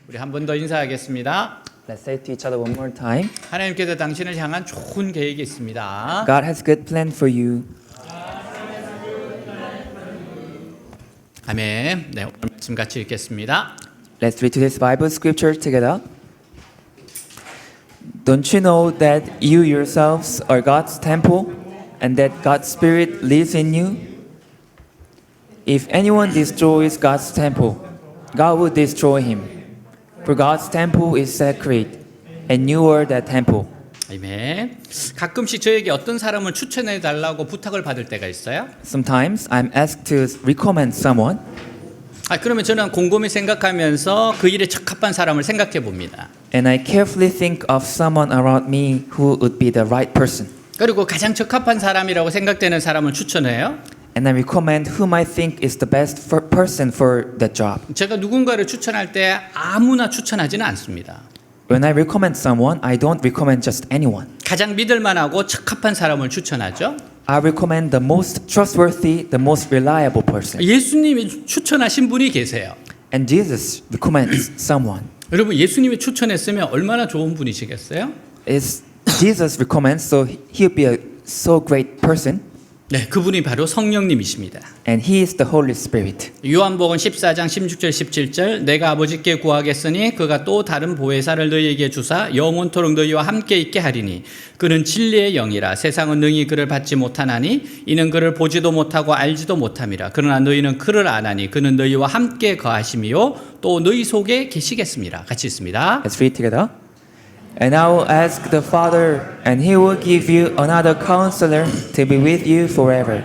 우리 한 번 더 인사하겠습니다. Let's say to each other one more time. 하나님께서 당신을 향한 좋은 계획이 있습니다. God has good plan for you. 아멘. 네, 오늘 말씀 같이 읽겠습니다. Let's read today's Bible scripture together. Don't you know that you yourselves are God's temple and that God's Spirit lives in you? If anyone destroys God's temple, God will destroy him. For God's temple is sacred, and you are that temple. 아멘. 가끔씩 저에게 어떤 사람을 추천해 달라고 부탁을 받을 때가 있어요. Sometimes I'm asked to recommend someone, 그러면 저는 곰곰이 생각하면서 그 일에 적합한 사람을 생각해 봅니다. and I carefully think of someone around me who would be the right person. 그리고 가장 적합한 사람이라고 생각되는 사람을 추천해요. And I recommend whom I think is the best person for the job. 제가 누군가를 추천할 때 아무나 추천하지는 않습니다. When I recommend someone, I don't recommend just anyone. 가장 믿을 만하고 적합한 사람을 추천하죠. I recommend the most trustworthy, the most reliable person. 예수님이 추천하신 분이 계세요. And Jesus recommends someone. 여러분, 예수님이 추천했으면 얼마나 좋은 분이시겠어요? Is Jesus recommends, so he'll be a so great person. 네, 그분이 바로 성령님이십니다. And he is the Holy Spirit. 요한복음 14장 16절 17절 내가 아버지께 구하겠으니 그가 또 다른 보혜사를 너희에게 주사 영원토록 너희와 함께 있게 하리니 그는 진리의 영이라 세상은 능히 그를 받지 못하나니 이는 그를 보지도 못하고 알지도 못함이라 그러나 너희는 그를 아나니 그는 너희와 함께 거하심이요 또 너희 속에 계시겠습니다. 같이 있습니다. Let's read together. And I will ask the Father, and he will give you another counselor to be with you forever.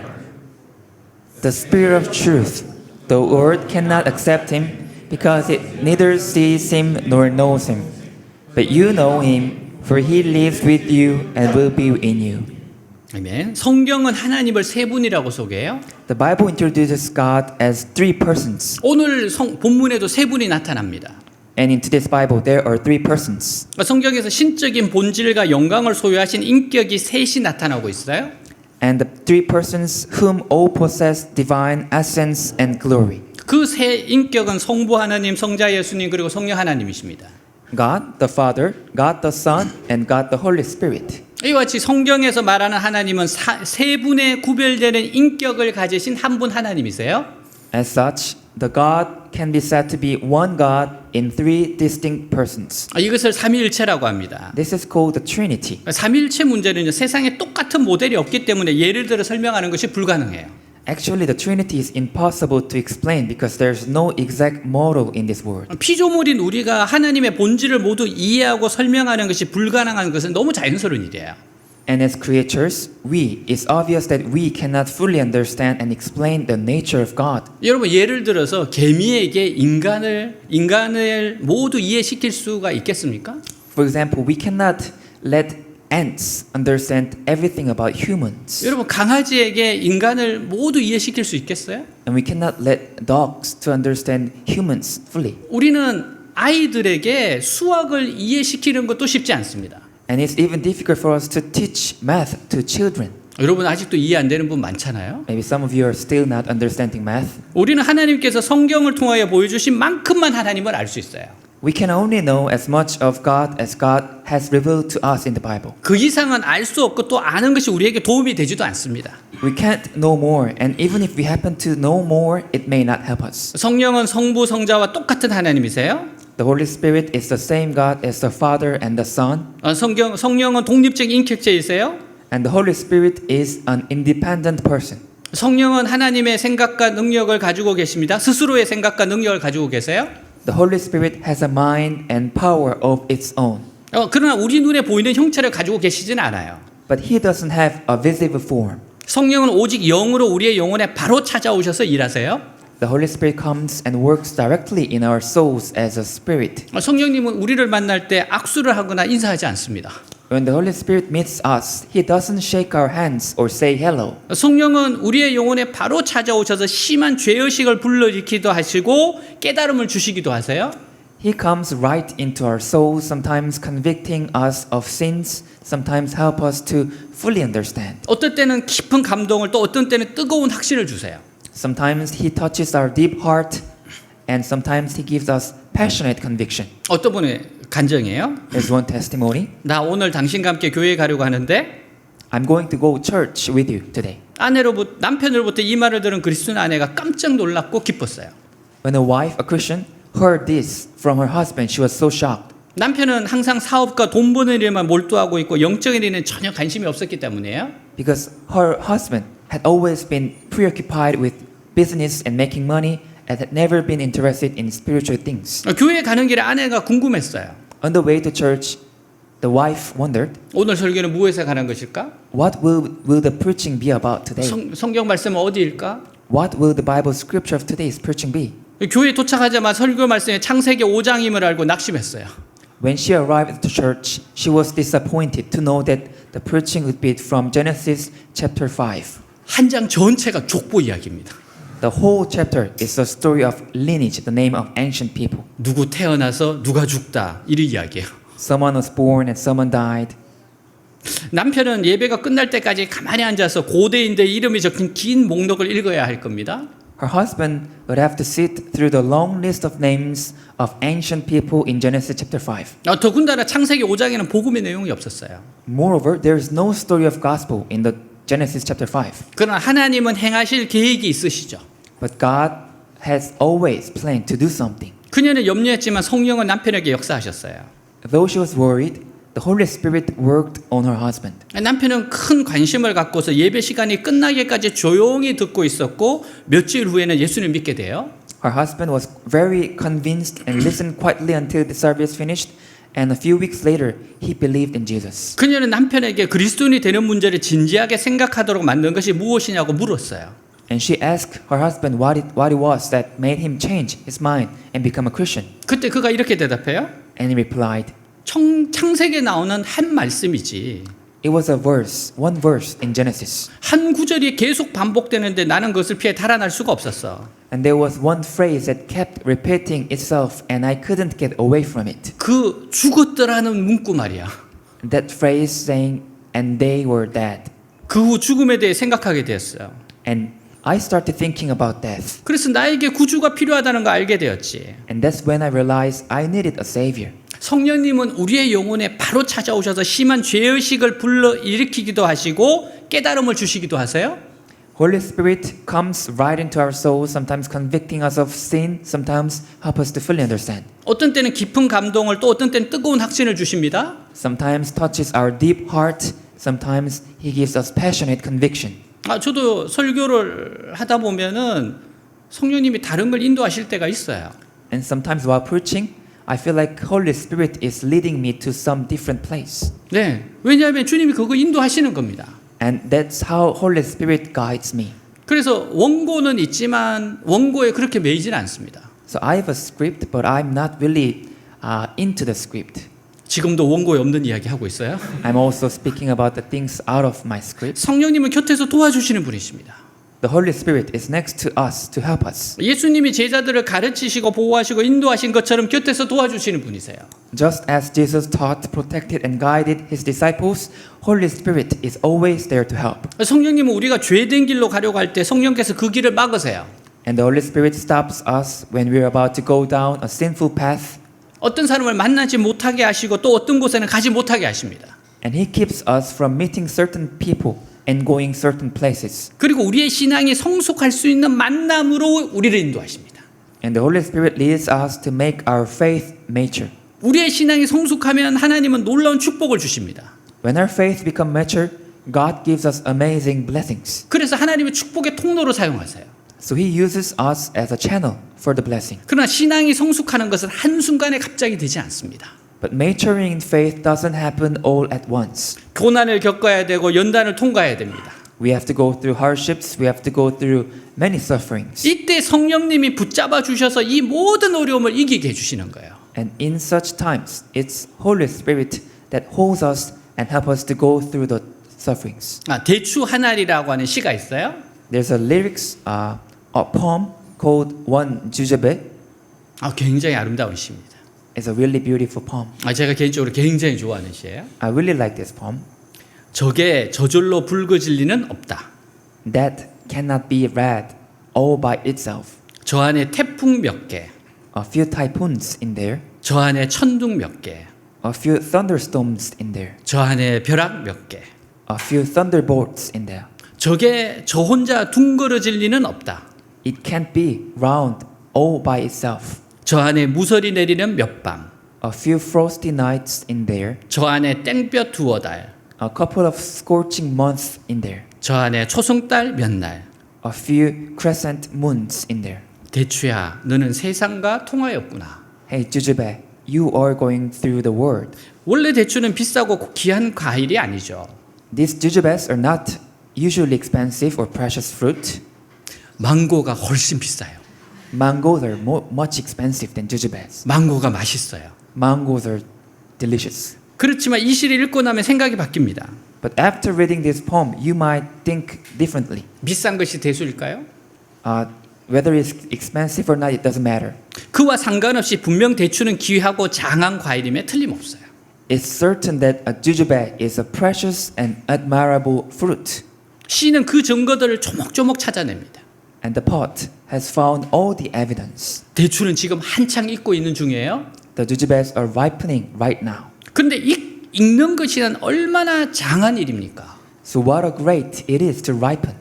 The Spirit of truth. The world cannot accept him because it neither sees him nor knows him. But you know him, for he lives with you and will be in you. 아멘. 성경은 하나님을 세 분이라고 소개해요. The Bible introduces God as three persons. 오늘 본문에도 세 분이 나타납니다. And in today's Bible, there are three persons. 성경에서 신적인 본질과 영광을 소유하신 인격이 셋이 나타나고 있어요. And the three persons whom all possess divine essence and glory. 그 세 인격은 성부 하나님, 성자 예수님 그리고 성령 하나님이십니다. God the Father, God the Son, and God the Holy Spirit. 이와 같이 성경에서 말하는 하나님은 세 분의 구별되는 인격을 가지신 한 분 하나님이세요. As such, the God can be said to be one God in three distinct persons. 이것을 삼위일체라고 합니다. This is called the Trinity. 삼위일체 문제는요, 세상에 똑같은 모델이 없기 때문에 예를 들어 설명하는 것이 불가능해요. Actually, the Trinity is impossible to explain because there's no exact model in this world. 피조물인 우리가 하나님의 본질을 모두 이해하고 설명하는 것이 불가능한 것은 너무 자연스러운 일이에요. And as creatures, it's obvious that we cannot fully understand and explain the nature of God. 여러분 예를 들어서 개미에게 인간을 모두 이해시킬 수가 있겠습니까? For example, we cannot let ants understand everything about humans. 여러분 강아지에게 인간을 모두 이해시킬 수 있겠어요? And we cannot let dogs to understand humans fully. 우리는 아이들에게 수학을 이해시키는 것도 쉽지 않습니다. And it's even difficult for us to teach math to children. 여러분 아직도 이해 안 되는 분 많잖아요. Maybe some of you are still not understanding math. 우리는 하나님께서 성경을 통하여 보여주신 만큼만 하나님을 알 수 있어요. We can only know as much of God as God has revealed to us in the Bible. 그 이상은 알 수 없고 또 아는 것이 우리에게 도움이 되지도 않습니다. We can't know more, and even if we happen to know more, it may not help us. 성령은 성부 성자와 똑같은 하나님이세요. The Holy Spirit is the same God as the Father and the Son. 성령은 독립적인 인격체이세요. And the Holy Spirit is an independent person. 성령은 하나님의 생각과 능력을 가지고 계십니다. 스스로의 생각과 능력을 가지고 계세요. The Holy Spirit has a mind and power of its own. 그러나 우리 눈에 보이는 형체를 가지고 계시진 않아요. But he doesn't have a visible form. 성령은 오직 영으로 우리의 영혼에 바로 찾아오셔서 일하세요. The Holy Spirit comes and works directly in our souls as a spirit. 성령님은 우리를 만날 때 악수를 하거나 인사하지 않습니다. When the Holy Spirit meets us, he doesn't shake our hands or say hello. 성령은 우리의 영혼에 바로 찾아오셔서 심한 죄의식을 불러일으키기도 하시고 깨달음을 주시기도 하세요. He comes right into our souls, sometimes convicting us of sins, sometimes help us to fully understand. 어떤 때는 깊은 감동을 또 어떤 때는 뜨거운 확신을 주세요. Sometimes he touches our deep heart and sometimes He gives us passionate conviction. 어떤 분의 간증이에요? There's one testimony. 나 오늘 당신과 함께 교회 가려고 하는데 I'm going to go church with you today. 남편으로부터 이 말을 들은 그리스도인 아내가 깜짝 놀랐고 기뻤어요. When a wife, a Christian, heard this from her husband, she was so shocked. 남편은 항상 사업과 돈 버는 일에만 몰두하고 있고 영적인 일에는 전혀 관심이 없었기 때문이에요. Because her husband had always been preoccupied with business and making money and had never been interested in spiritual things. 교회 가는 길에 아내가 궁금했어요. On the way to church, the wife wondered, 오늘 설교는 무엇에 관한 것일까? what will the preaching be about today? 성경 말씀은 어디일까? What will the Bible scripture of today's preaching be? 교회 도착하자마자 설교 말씀이 창세기 5장임을 알고 낙심했어요. When she arrived at the church, she was disappointed to know that the preaching would be from Genesis chapter 5. 한 장 전체가 족보 이야기입니다. The whole chapter is the story of lineage, the name of ancient people. 누구 태어나서 누가 죽다 이런 이야기예요. Someone was born and someone died. 남편은 예배가 끝날 때까지 가만히 앉아서 고대인들 이름이 적힌 긴 목록을 읽어야 할 겁니다. Her husband would have to sit through the long list of names of ancient people in Genesis chapter 5. 더군다나 창세기 5장에는 복음의 내용이 없었어요. Moreover, there is no story of gospel in the Genesis chapter 5. 그러나 하나님은 행하실 계획이 있으시죠. But God has always planned to do something. 그녀는 염려했지만 성령은 남편에게 역사하셨어요. Though she was worried, the Holy Spirit worked on her husband. 남편은 큰 관심을 갖고서 예배 시간이 끝나기까지 조용히 듣고 있었고 며칠 후에는 예수를 믿게 돼요. Her husband was very convinced and listened quietly until the service finished, and a few weeks later, he believed in Jesus. 그녀는 남편에게 그리스도인이 되는 문제를 진지하게 생각하도록 만든 것이 무엇이냐고 물었어요. And she asked her husband what it was that made him change his mind and become a Christian. 그때 그가 이렇게 대답해요. And he replied, 창세기에 나오는 한 말씀이지. it was a verse, one verse in Genesis. 한 구절이 계속 반복되는데 나는 그것을 피해 달아날 수가 없었어. And there was one phrase that kept repeating itself, and I couldn't get away from it. 그 죽었더라는 문구 말이야. That phrase saying, and they were dead. 그 후 죽음에 대해 생각하게 되었어요. And I started thinking about death. 그래서 나에게 구주가 필요하다는 걸 알게 되었지. And that's when I realized I needed a savior. 성령님은 우리의 영혼에 바로 찾아오셔서 심한 죄의식을 불러일으키기도 하시고 깨달음을 주시기도 하세요. Holy Spirit comes right into our souls, sometimes convicting us of sin, sometimes help us to fully understand. 어떤 때는 깊은 감동을 또 어떤 때는 뜨거운 확신을 주십니다. Sometimes touches our deep heart, sometimes He gives us passionate conviction. 저도 설교를 하다 보면은 성령님이 다른 걸 인도하실 때가 있어요. And sometimes while preaching, I feel like Holy Spirit is leading me to some different place. 네, 왜냐하면 주님이 그거 인도하시는 겁니다. And that's how Holy Spirit guides me. 그래서 원고는 있지만 원고에 그렇게 매이지는 않습니다. So I have a script, but I'm not really into the script. 지금도 원고에 없는 이야기 하고 있어요. I'm also speaking about the things out of my script. 성령님은 곁에서 도와주시는 분이십니다. The Holy Spirit is next to us to help us. 예수님이 제자들을 가르치시고 보호하시고 인도하신 것처럼 곁에서 도와주시는 분이세요. Just as Jesus taught, protected, and guided His disciples, Holy Spirit is always there to help. 성령님은 우리가 죄된 길로 가려고 할 때 성령께서 그 길을 막으세요. And the Holy Spirit stops us when we're about to go down a sinful path. 어떤 사람을 만나지 못하게 하시고 또 어떤 곳에는 가지 못하게 하십니다. And He keeps us from meeting certain people and going certain places. 그리고 우리의 신앙이 성숙할 수 있는 만남으로 우리를 인도하십니다. And the Holy Spirit leads us to make our faith mature. 우리의 신앙이 성숙하면 하나님은 놀라운 축복을 주십니다. When our faith becomes mature, God gives us amazing blessings. 그래서 하나님의 축복의 통로로 사용하세요. So He uses us as a channel for the blessing. 그러나 신앙이 성숙하는 것은 한순간에 갑자기 되지 않습니다. But maturing in faith doesn't happen all at once. 고난을 겪어야 되고 연단을 통과해야 됩니다. We have to go through hardships. We have to go through many sufferings. 이때 성령님이 붙잡아 주셔서 이 모든 어려움을 이기게 해주시는 거예요. And in such times, it's Holy Spirit that holds us and help us to go through the sufferings. 대추 하나리라고 하는 시가 있어요. There's a lyrics, a poem called 원 주제배. 굉장히 아름다운 시입니다. It's a really beautiful poem. 제가 개인적으로 굉장히 좋아하는 시예요. I really like this poem. 적에 저절로 붉어질 리는 없다. That cannot be read all by itself. 저 안에 태풍 몇 개, a few typhoons in there, 저 안에 천둥 몇 개, a few thunderstorms in there, 저 안에 벼락 몇 개. a few thunderbolts in there. 저게 저 혼자 둥그러질 리는 없다. It can't be round all by itself. 저 안에 무설이 내리는 몇 밤, A few frosty nights in there, 저 안에 땡볕 두어 달, a couple of scorching months in there, 저 안에 초승달 몇 날. a few crescent moons in there. 대추야, 너는 세상과 통하였구나. Hey Jujube, you are going through the world. 원래 대추는 비싸고 귀한 과일이 아니죠. These jujubes are not usually expensive or precious fruit. 망고가 훨씬 비싸요. Mangoes are much expensive than jujubes. 망고가 맛있어요. Mangoes are delicious. 그렇지만 이 시를 읽고 나면 생각이 바뀝니다. But after reading this poem, you might think differently. 비싼 것이 대수일까요? Whether it's expensive or not, it doesn't matter. 그와 상관없이 분명 대추는 귀하고 장한 과일임에 틀림없어요. It's certain that a jujube is a precious and admirable fruit. 시인은 그 증거들을 조목조목 찾아냅니다. And the poet has found all the evidence. 대추는 지금 한창 익고 있는 중이에요. The jujubes are ripening right now. 근데 익는 것이란 얼마나 장한 일입니까? So what a great it is to ripen.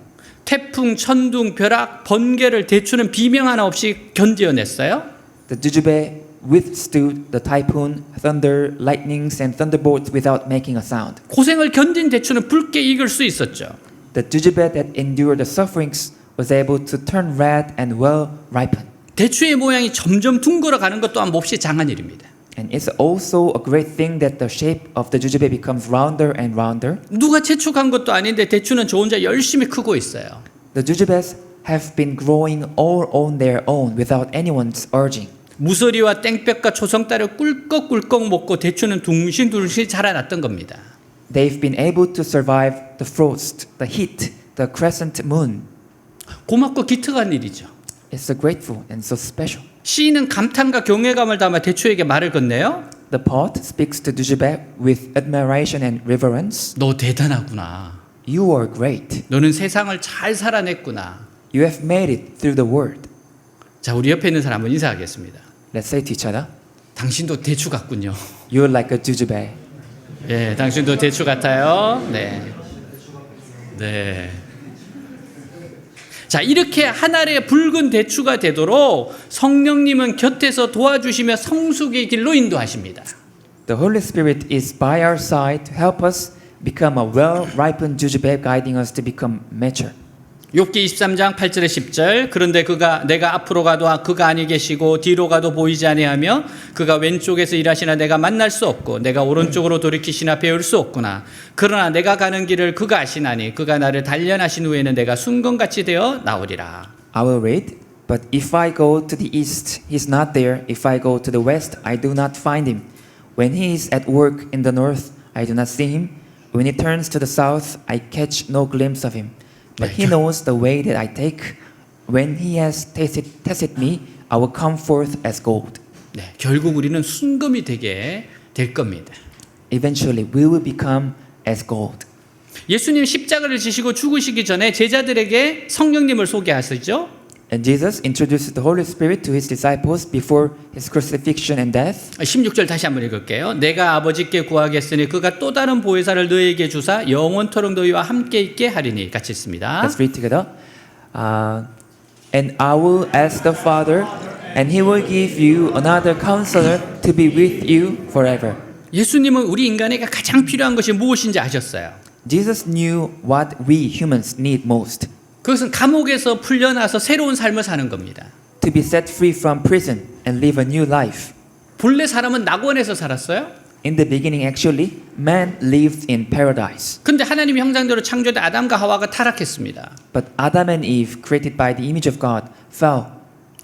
태풍, 천둥, 벼락, 번개를 대추는 비명 하나 없이 견뎌냈어요. The jujube withstood the typhoon, thunder, lightnings, and thunderbolts without making a sound. 고생을 견딘 대추는 붉게 익을 수 있었죠. The jujube that endured the sufferings was able to turn red and well ripen. 대추의 모양이 점점 둥글어 가는 것 또한 몹시 장한 일입니다. And it's also a great thing that the shape of the jujube becomes rounder and rounder. 누가 재촉한 것도 아닌데 대추는 저 혼자 열심히 크고 있어요. The jujubes have been growing all on their own without anyone's urging. 무서리와 땡볕과 초성달을 꿀꺽꿀꺽 먹고 대추는 둥실둥실 자라났던 겁니다. They've been able to survive the frost, the heat, the crescent moon. 고맙고 기특한 일이죠. It's so grateful and so special. 시인은 감탄과 경외감을 담아 대추에게 말을 건네요. The poet speaks to jujube with admiration and reverence. 너 대단하구나. You are great. 너는 세상을 잘 살아냈구나. You have made it through the world. 자, 우리 옆에 있는 사람은 인사하겠습니다. Let's say to each other, 당신도 대추 같군요. you're like a jujube. 예, 당신도 대추 같아요. 네. 네. 자, 이렇게 한 알의 붉은 대추가 되도록 성령님은 곁에서 도와주시며 성숙의 길로 인도하십니다. The Holy Spirit is by our side to help us become a well-ripened jujube, guiding us to become mature. 욥기 23장 8절에 10절 그런데 그가 내가 앞으로 가도 그가 아니 계시고 뒤로 가도 보이지 아니하며 그가 왼쪽에서 일하시나 내가 만날 수 없고 내가 오른쪽으로 돌이키시나 배울 수 없구나. 그러나 내가 가는 길을 그가 아시나니 그가 나를 단련하신 후에는 내가 순금같이 되어 나오리라. I will read, but if I go to the east, he is not there. If I go to the west, I do not find him. When he is at work in the north, I do not see him. When he turns to the south, I catch no glimpse of him. But he knows the way that I take. When he has tested me, I will come forth as gold. 네, 결국 우리는 순금이 되게 될 겁니다. Eventually, we will become as gold. 예수님 십자가를 지시고 죽으시기 전에 제자들에게 성령님을 소개하시죠. And Jesus introduced the Holy Spirit to his disciples before his crucifixion and death. 16절 다시 한번 읽을게요. 내가 아버지께 구하겠으니 그가 또 다른 보혜사를 너희에게 주사 영원토록 너희와 함께 있게 하리니. 같이 있습니다. Let's read together. And I will ask the Father, and he will give you another counselor to be with you forever. 예수님은 우리 인간에게 가장 필요한 것이 무엇인지 아셨어요. Jesus knew what we humans need most. 그것은 감옥에서 풀려나서 새로운 삶을 사는 겁니다. To be set free from prison and live a new life. 본래 사람은 낙원에서 살았어요. In the beginning, actually, man lived in paradise. 근데 하나님의 형상대로 창조된 아담과 하와가 타락했습니다. But Adam and Eve, created by the image of God, fell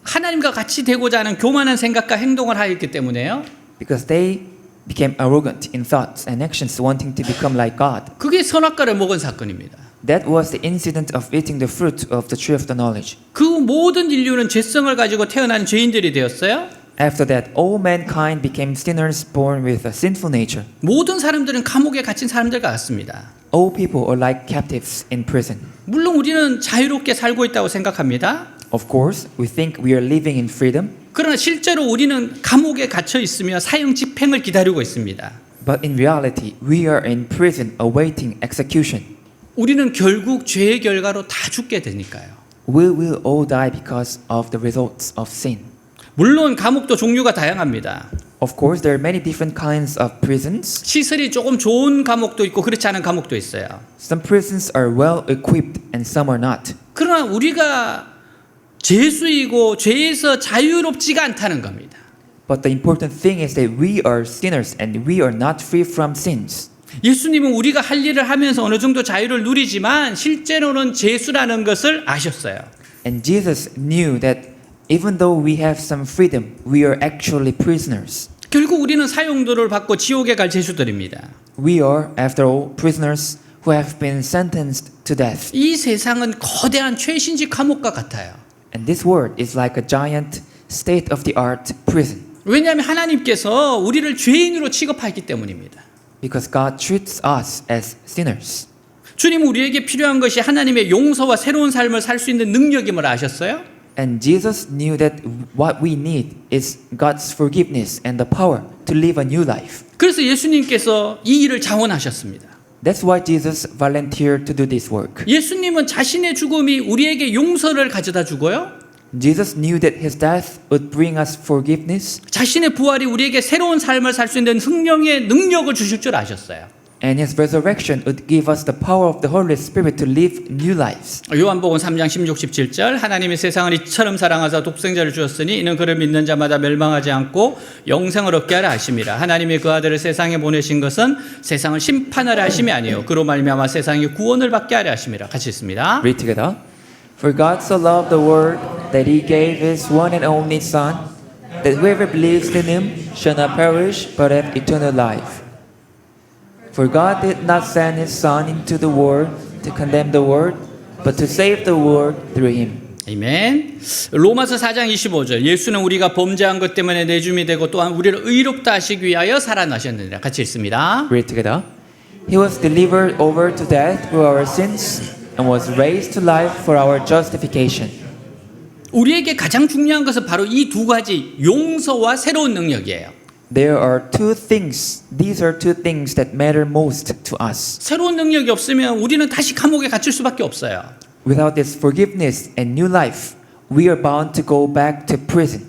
하나님과 같이 되고자 하는 교만한 생각과 행동을 하였기 때문에요. because they became arrogant in thoughts and actions, wanting to become like God. 그게 선악과를 먹은 사건입니다. That was the incident of eating the fruit of the tree of the knowledge. 그 모든 인류는 죄성을 가지고 태어난 죄인들이 되었어요. After that, all mankind became sinners born with a sinful nature. 모든 사람들은 감옥에 갇힌 사람들과 같습니다. All people are like captives in prison. 물론 우리는 자유롭게 살고 있다고 생각합니다. Of course, we think we are living in freedom, 그러나 실제로 우리는 감옥에 갇혀 있으며 사형 집행을 기다리고 있습니다. but in reality, we are in prison awaiting execution. 우리는 결국 죄의 결과로 다 죽게 되니까요. We will all die because of the results of sin. 물론 감옥도 종류가 다양합니다. Of course, there are many different kinds of prisons. 시설이 조금 좋은 감옥도 있고 그렇지 않은 감옥도 있어요. Some prisons are well equipped and some are not. 그러나 우리가 죄수이고 죄에서 자유롭지가 않다는 겁니다. But the important thing is that we are sinners and we are not free from sins. 예수님은 우리가 할 일을 하면서 어느 정도 자유를 누리지만 실제로는 죄수라는 것을 아셨어요. And Jesus knew that even though we have some freedom, we are actually prisoners. 결국 우리는 사형도를 받고 지옥에 갈 죄수들입니다. We are, after all, prisoners who have been sentenced to death. 이 세상은 거대한 최신식 감옥과 같아요. And this world is like a giant state-of-the-art prison. 왜냐하면 하나님께서 우리를 죄인으로 취급하기 때문입니다. Because God treats us as sinners. 주님은 우리에게 필요한 것이 하나님의 용서와 새로운 삶을 살 수 있는 능력임을 아셨어요? And Jesus knew that what we need is God's forgiveness and the power to live a new life. 그래서 예수님께서 이 일을 자원하셨습니다. That's why Jesus volunteered to do this work. 예수님은 자신의 죽음이 우리에게 용서를 가져다 주고요. Jesus knew that his death would bring us forgiveness, 자신의 부활이 우리에게 새로운 삶을 살 수 있는 성령의 능력을 주실 줄 아셨어요. and his resurrection would give us the power of the Holy Spirit to live new lives. 요한복음 3장 16, 17절 하나님이 세상을 이처럼 사랑하사 독생자를 주었으니 이는 그를 믿는 자마다 멸망하지 않고 영생을 얻게 하려 하심이라. 하나님이 그 아들을 세상에 보내신 것은 세상을 심판하려 하심이 아니요 그로 말미암아 세상이 구원을 받게 하려 하심이라. 같이 읽습니다. Read together. For God so loved the world that he gave his one and only Son, that whoever believes in him shall not perish but have eternal life. For God did not send his Son into the world to condemn the world, but to save the world through him. 아멘. 로마서 4장 25절 예수는 우리가 범죄한 것 때문에 내줌이 되고 또한 우리를 의롭다 하시기 위하여 살아나셨느니라. 같이 읽습니다. Read together. He was delivered over to death for our sins and was raised to life for our justification. 우리에게 가장 중요한 것은 바로 이 두 가지 용서와 새로운 능력이에요. There are two things. These are two things that matter most to us. 새로운 능력이 없으면 우리는 다시 감옥에 갇힐 수밖에 없어요. Without this forgiveness and new life, we are bound to go back to prison.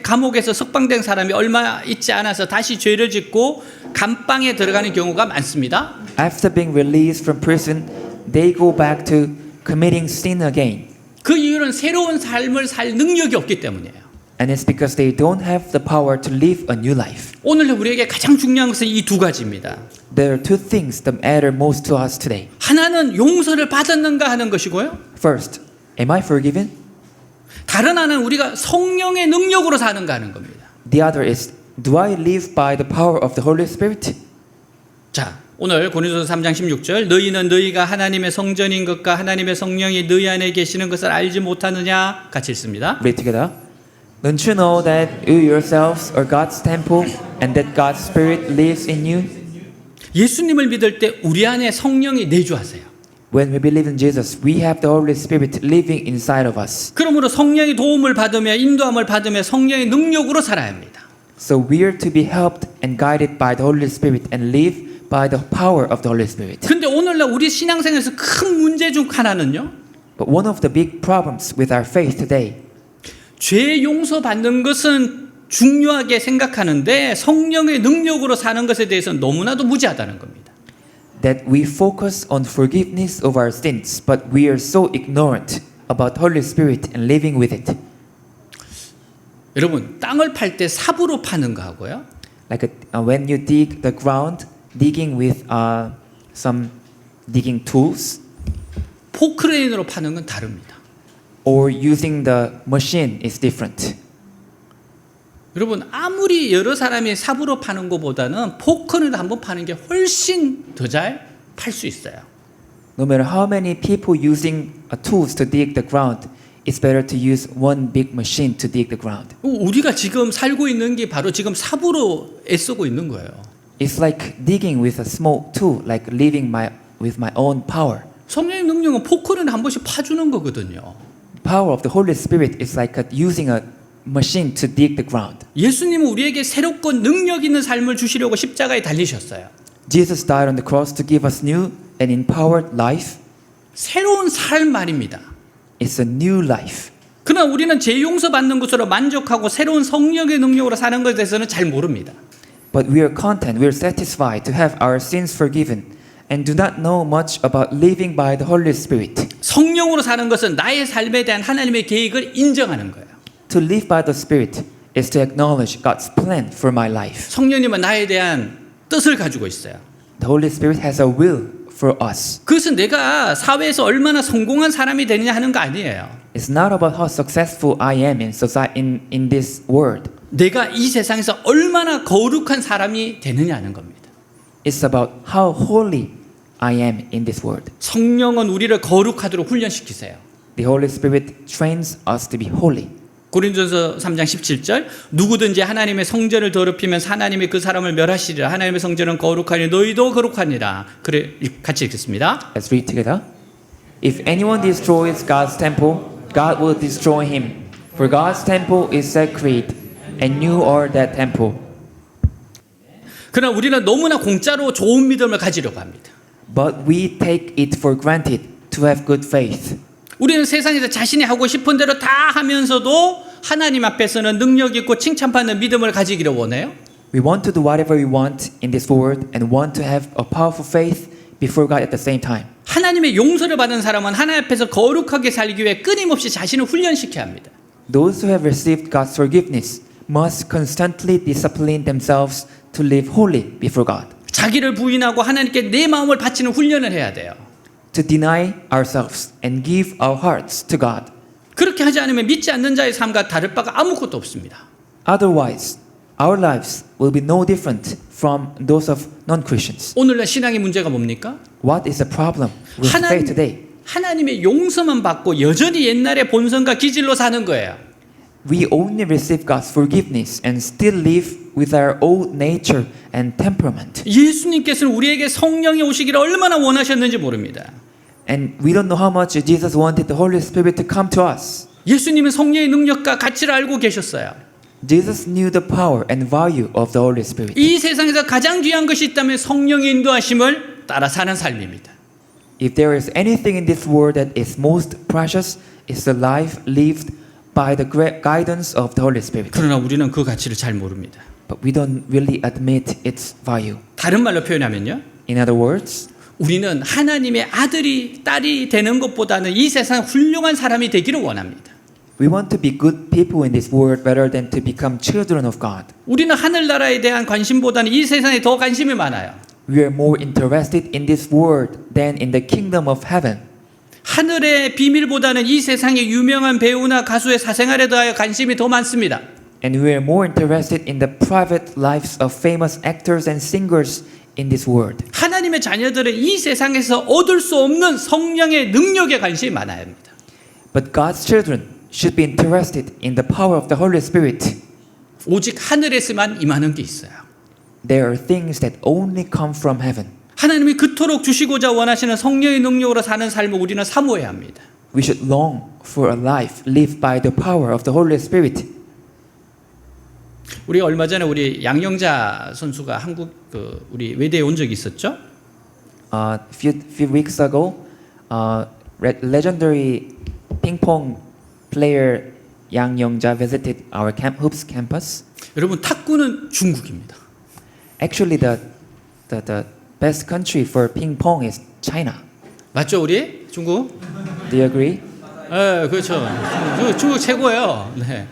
감옥에서 석방된 사람이 얼마 있지 않아서 다시 죄를 짓고 감방에 들어가는 경우가 많습니다. After being released from prison, they go back to committing sin again. 그 이유는 새로운 삶을 살 능력이 없기 때문이에요. And it's because they don't have the power to live a new life. 오늘 우리에게 가장 중요한 것은 이 두 가지입니다. There are two things that matter most to us today. 하나는 용서를 받았는가 하는 것이고요. First, am I forgiven? 다른 하나는 우리가 성령의 능력으로 사는가 하는 겁니다. The other is, do I live by the power of the Holy Spirit? 자, 오늘 고린도서 3장 16절 너희는 너희가 하나님의 성전인 것과 하나님의 성령이 너희 안에 계시는 것을 알지 못하느냐 같이 읽습니다. Read together. Don't you know that you yourselves are God's temple and that God's Spirit lives in you? 예수님을 믿을 때 우리 안에 성령이 내주하세요. When we believe in Jesus, we have the Holy Spirit living inside of us. 그러므로 성령의 도움을 받으며 인도함을 받으며 성령의 능력으로 살아야 합니다. So we are to be helped and guided by the Holy Spirit and live by the power of the Holy Spirit. 그런데 오늘날 우리 신앙생활에서 큰 문제 중 하나는요. But one of the big problems with our faith today, 죄 용서받는 것은 중요하게 생각하는데 성령의 능력으로 사는 것에 대해서는 너무나도 무지하다는 겁니다. that we focus on forgiveness of our sins, but we are so ignorant about Holy Spirit and living with it. 여러분, 땅을 팔 때 삽으로 파는 거 하고요. Like when you dig the ground, digging with some digging tools, 포크레인으로 파는 건 다릅니다. or using the machine is different. 여러분, 아무리 여러 사람이 삽으로 파는 것보다는 포크는 한번 파는 게 훨씬 더 잘 팔 수 있어요. No matter how many people using tools to dig the ground, it's better to use one big machine to dig the ground. 우리가 지금 살고 있는 게 바로 지금 삽으로 애쓰고 있는 거예요. It's like digging with a small tool, like living with my own power. 성령의 능력은 포크는 한 번씩 파주는 거거든요. power of the Holy Spirit is like using a machine to dig the ground. 예수님은 우리에게 새롭고 능력 있는 삶을 주시려고 십자가에 달리셨어요. Jesus died on the cross to give us new and empowered life. 새로운 삶 말입니다. It's a new life. 그러나 우리는 죄 용서받는 것으로 만족하고 새로운 성령의 능력으로 사는 것에 대해서는 잘 모릅니다. But we are content, we are satisfied to have our sins forgiven and do not know much about living by the Holy Spirit. 성령으로 사는 것은 나의 삶에 대한 하나님의 계획을 인정하는 거예요. To live by the Spirit is to acknowledge God's plan for my life. 성령님은 나에 대한 뜻을 가지고 있어요. The Holy Spirit has a will for us. 그것은 내가 사회에서 얼마나 성공한 사람이 되느냐 하는 거 아니에요. It's not about how successful I am in society, in this world. 내가 이 세상에서 얼마나 거룩한 사람이 되느냐 하는 겁니다. It's about how holy I am in this world. 성령은 우리를 거룩하도록 훈련시키세요. The Holy Spirit trains us to be holy. 고린도서 3장 17절 누구든지 하나님의 성전을 더럽히면 하나님이 그 사람을 멸하시리라. 하나님의 성전은 거룩하니 너희도 거룩하니라. 그래 같이 읽겠습니다. Let's read together. If anyone destroys God's temple, God will destroy him. For God's temple is sacred, and you are that temple. 그러나 우리는 너무나 공짜로 좋은 믿음을 가지려고 합니다. But we take it for granted to have good faith. 우리는 세상에서 자신이 하고 싶은 대로 다 하면서도 하나님 앞에서는 능력 있고 칭찬받는 믿음을 가지기를 원해요. We want to do whatever we want in this world and want to have a powerful faith before God at the same time. 하나님의 용서를 받은 사람은 하나님 앞에서 거룩하게 살기 위해 끊임없이 자신을 훈련시켜야 합니다. Those who have received God's forgiveness must constantly discipline themselves to live holy before God. 자기를 부인하고 하나님께 내 마음을 바치는 훈련을 해야 돼요. To deny ourselves and give our hearts to God. 그렇게 하지 않으면 믿지 않는 자의 삶과 다를 바가 아무것도 없습니다. Otherwise, our lives will be no different from those of non-Christians. 오늘날 신앙의 문제가 뭡니까? What is the problem with faith today? 하나님의 용서만 받고 여전히 옛날의 본성과 기질로 사는 거예요. We only receive God's forgiveness and still live with our old nature and temperament. 예수님께서는 우리에게 성령이 오시기를 얼마나 원하셨는지 모릅니다. And we don't know how much Jesus wanted the Holy Spirit to come to us. 예수님은 성령의 능력과 가치를 알고 계셨어요. Jesus knew the power and value of the Holy Spirit. 이 세상에서 가장 귀한 것이 있다면 성령의 인도하심을 따라 사는 삶입니다. If there is anything in this world that is most precious, it's the life lived by the guidance of the Holy Spirit. 그러나 우리는 그 가치를 잘 모릅니다. But we don't really admit its value. 다른 말로 표현하면요. In other words, 우리는 하나님의 아들이 딸이 되는 것보다는 이 세상 훌륭한 사람이 되기를 원합니다. we want to be good people in this world rather than to become children of God. 우리는 하늘나라에 대한 관심보다는 이 세상에 더 관심이 많아요. We are more interested in this world than in the kingdom of heaven. 하늘의 비밀보다는 이 세상의 유명한 배우나 가수의 사생활에 대하여 관심이 더 많습니다. And we are more interested in the private lives of famous actors and singers in this world. 하나님의 자녀들은 이 세상에서 얻을 수 없는 성령의 능력에 관심이 많아야 합니다. But God's children should be interested in the power of the Holy Spirit. 오직 하늘에서만 임하는 게 있어요. There are things that only come from heaven. 하나님이 그토록 주시고자 원하시는 성령의 능력으로 사는 삶을 우리는 사모해야 합니다. We should long for a life lived by the power of the Holy Spirit. 우리가 얼마 전에 우리 양영자 선수가 한국 우리 외대에 온 적이 있었죠? Few weeks ago, legendary ping pong player Yang Yongja visited our hoops campus. 여러분 탁구는 중국입니다. Actually, the best country for ping pong is China. 맞죠, 우리 중국? Do you agree? 네, 그렇죠. 중국 최고예요. 네.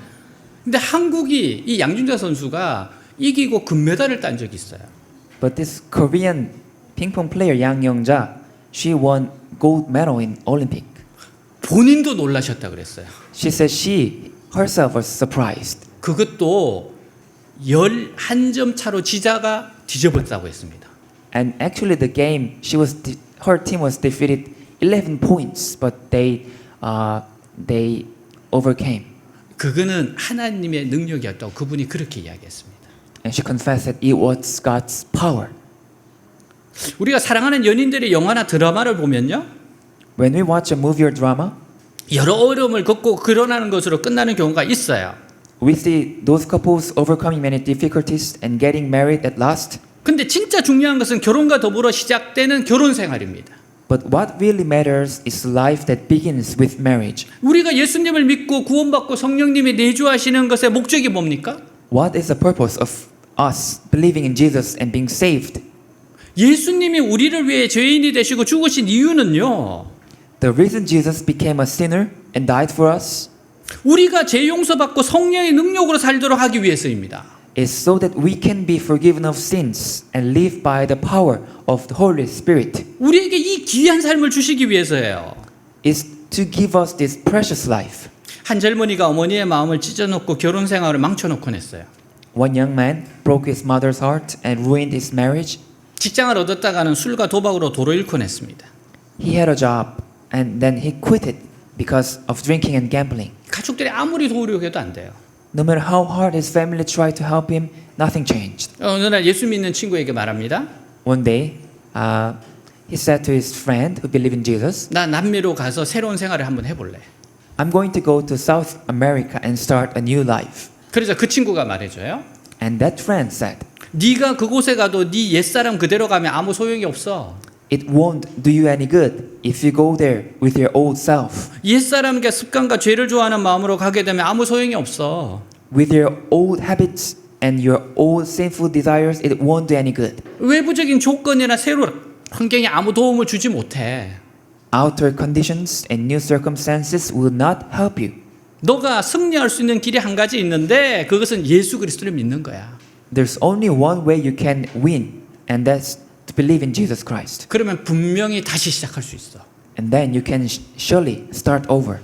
근데 한국이 이 양준자 선수가 이기고 금메달을 딴 적이 있어요. But this Korean ping pong player Yang Yongja, she won gold medal in Olympic. 본인도 놀라셨다 그랬어요. She said she herself was surprised. 그것도 11점 차로 지자가 뒤져버렸다고 했습니다. And actually, the game her team was defeated 11 points, but they overcame. 그거는 하나님의 능력이었다고 그분이 그렇게 이야기했습니다. And she confessed that it was God's power. 우리가 사랑하는 연인들의 영화나 드라마를 보면요, When we watch a movie or drama, 여러 어려움을 겪고 결혼하는 것으로 끝나는 경우가 있어요. We see those couples overcoming many difficulties and getting married at last. 근데 진짜 중요한 것은 결혼과 더불어 시작되는 결혼 생활입니다. But what really matters is life that begins with marriage. 우리가 예수님을 믿고 구원받고 성령님이 내주하시는 것의 목적이 뭡니까? What is the purpose of us believing in Jesus and being saved? 예수님이 우리를 위해 죄인이 되시고 죽으신 이유는요. The reason Jesus became a sinner and died for us 우리가 죄 용서받고 성령의 능력으로 살도록 하기 위해서입니다. is so that we can be forgiven of sins and live by the power of the Holy Spirit. 우리에게 이 귀한 삶을 주시기 위해서예요. Is to give us this precious life. 한 젊은이가 어머니의 마음을 찢어놓고 결혼 생활을 망쳐놓곤 했어요. One young man broke his mother's heart and ruined his marriage. 직장을 얻었다가는 술과 도박으로 도로 잃곤 했습니다. He had a job and then he quit it because of drinking and gambling. 가족들이 아무리 도우려고 해도 안 돼요. No matter how hard his family tried to help him, nothing changed. 어느 날 예수 믿는 친구에게 말합니다. One day, he said to his friend who believed in Jesus, 나 남미로 가서 새로운 생활을 한번 해볼래. I'm going to go to South America and start a new life. 그래서 그 친구가 말해줘요. And that friend said, 네가 그곳에 가도 네 옛사람 그대로 가면 아무 소용이 없어. it won't do you any good if you go there with your old self. 옛사람과 습관과 죄를 좋아하는 마음으로 가게 되면 아무 소용이 없어. With your old habits and your old sinful desires, it won't do any good. 외부적인 조건이나 새로운 환경이 아무 도움을 주지 못해. Outer conditions and new circumstances will not help you. 너가 승리할 수 있는 길이 한 가지 있는데 그것은 예수 그리스도를 믿는 거야. There's only one way you can win, and that's to believe in Jesus Christ. 그러면 분명히 다시 시작할 수 있어. And then you can surely start over.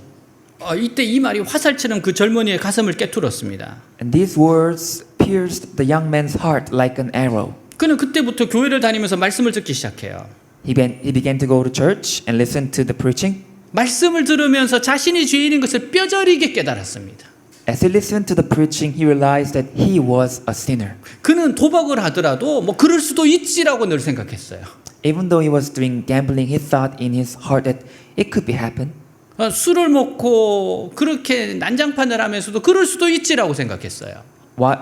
이때 이 말이 화살처럼 그 젊은이의 가슴을 깨뚫었습니다. And these words pierced the young man's heart like an arrow. 그는 그때부터 교회를 다니면서 말씀을 듣기 시작해요. He began to go to church and listen to the preaching. 말씀을 들으면서 자신이 죄인인 것을 뼈저리게 깨달았습니다. As he listened to the preaching, he realized that he was a sinner. 그는 도박을 하더라도 뭐 그럴 수도 있지라고 늘 생각했어요. Even though he was doing gambling, he thought in his heart that it could be happen. 술을 먹고 그렇게 난장판을 하면서도 그럴 수도 있지라고 생각했어요.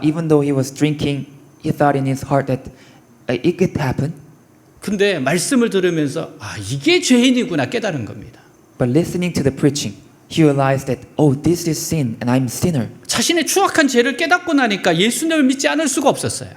Even though he was drinking, he thought in his heart that it could happen. 근데 말씀을 들으면서 이게 죄인이구나 깨달은 겁니다. But listening to the preaching, he realized that, oh, this is sin and I'm a sinner. 자신의 추악한 죄를 깨닫고 나니까 예수님을 믿지 않을 수가 없었어요.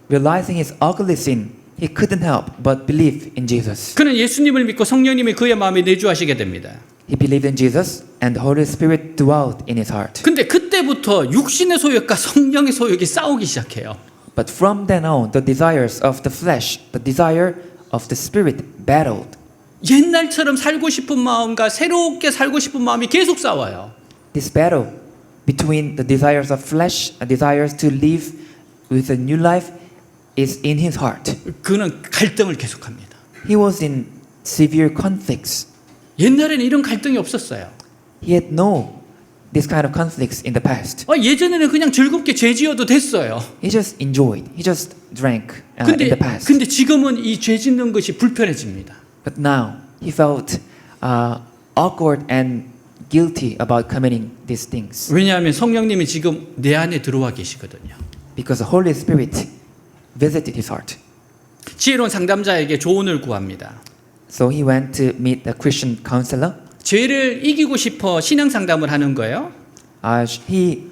Realizing his ugly sin, he couldn't help but believe in Jesus. 그는 예수님을 믿고 성령님이 그의 마음에 내주하시게 됩니다. He believed in Jesus and the Holy Spirit dwelt in his heart. 근데 그때부터 육신의 소욕과 성령의 소욕이 싸우기 시작해요. But from then on, the desires of the flesh, the desire of the spirit battled. 옛날처럼 살고 싶은 마음과 새롭게 살고 싶은 마음이 계속 싸워요. This battle between the desires of flesh and desires to live with a new life is in his heart. 그는 갈등을 계속합니다. He was in severe conflicts. 옛날에는 이런 갈등이 없었어요. He had no this kind of conflicts in the past. 예전에는 그냥 즐겁게 죄 지어도 됐어요. He just enjoyed. He just drank in the past. 근데 지금은 이 죄 짓는 것이 불편해집니다. But now he felt awkward and guilty about committing these things 왜냐하면 성령님이 지금 내 안에 들어와 계시거든요. because the Holy Spirit visited his heart. 지혜로운 상담자에게 조언을 구합니다. So he went to meet the Christian counselor. 죄를 이기고 싶어 신앙 상담을 하는 거예요. He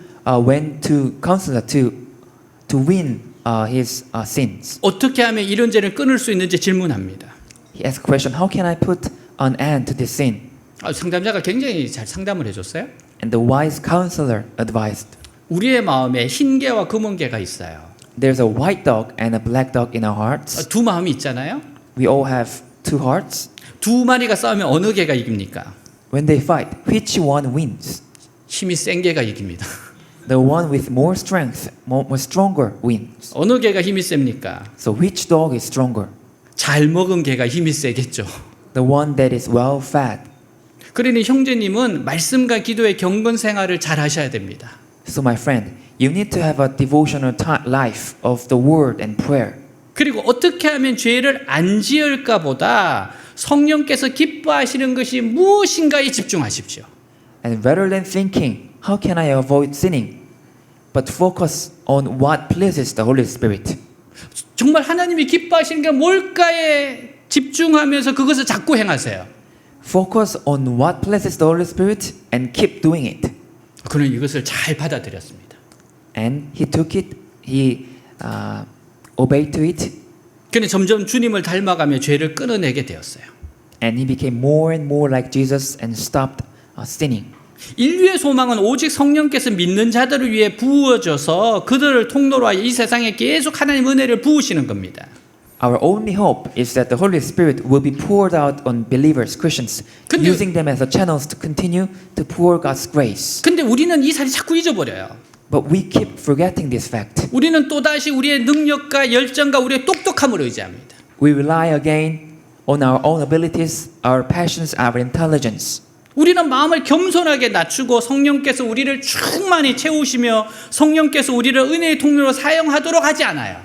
went to counselor to win his sins. 어떻게 하면 이런 죄를 끊을 수 있는지 질문합니다. He asked a question: How can I put an end to this sin? 상담자가 굉장히 잘 상담을 해줬어요. And the wise counselor advised. 우리의 마음에 흰 개와 검은 개가 있어요. There's a white dog and a black dog in our hearts. 두 마음이 있잖아요. We all have two hearts. 두 마리가 싸우면 어느 개가 이깁니까? When they fight, which one wins? 힘이 센 개가 이깁니다. The one with more strength, more stronger wins. 어느 개가 힘이 셉니까? So which dog is stronger? 잘 먹은 개가 힘이 세겠죠. The one that is well fed. 그러니 형제님은 말씀과 기도의 경건 생활을 잘 하셔야 됩니다. So my friend, you need to have a devotional life of the word and prayer. 그리고 어떻게 하면 죄를 안 지을까 보다 성령께서 기뻐하시는 것이 무엇인가에 집중하십시오. And rather than thinking, how can I avoid sinning? But focus on what pleases the Holy Spirit. 정말 하나님이 기뻐하시는 게 뭘까에 집중하면서 그것을 자꾸 행하세요. Focus on what pleases the Holy Spirit and keep doing it. 그는 이것을 잘 받아들였습니다. And he took it, he obeyed to it, 그는 점점 주님을 닮아가며 죄를 끊어내게 되었어요. and he became more and more like Jesus and stopped sinning. 인류의 소망은 오직 성령께서 믿는 자들을 위해 부어져서 그들을 통로로 하여 이 세상에 계속 하나님 은혜를 부으시는 겁니다. Our only hope is that the Holy Spirit will be poured out on believers, Christians, 근데- using them as a channels to continue to pour God's grace. 근데 우리는 이 사실 자꾸 잊어버려요. But we keep forgetting this fact. 우리는 또다시 우리의 능력과 열정과 우리의 똑똑함을 의지합니다. We rely again on our own abilities, our passions, our intelligence. 우리는 마음을 겸손하게 낮추고 성령께서 우리를 충만히 채우시며 성령께서 우리를 은혜의 통로로 사용하도록 하지 않아요.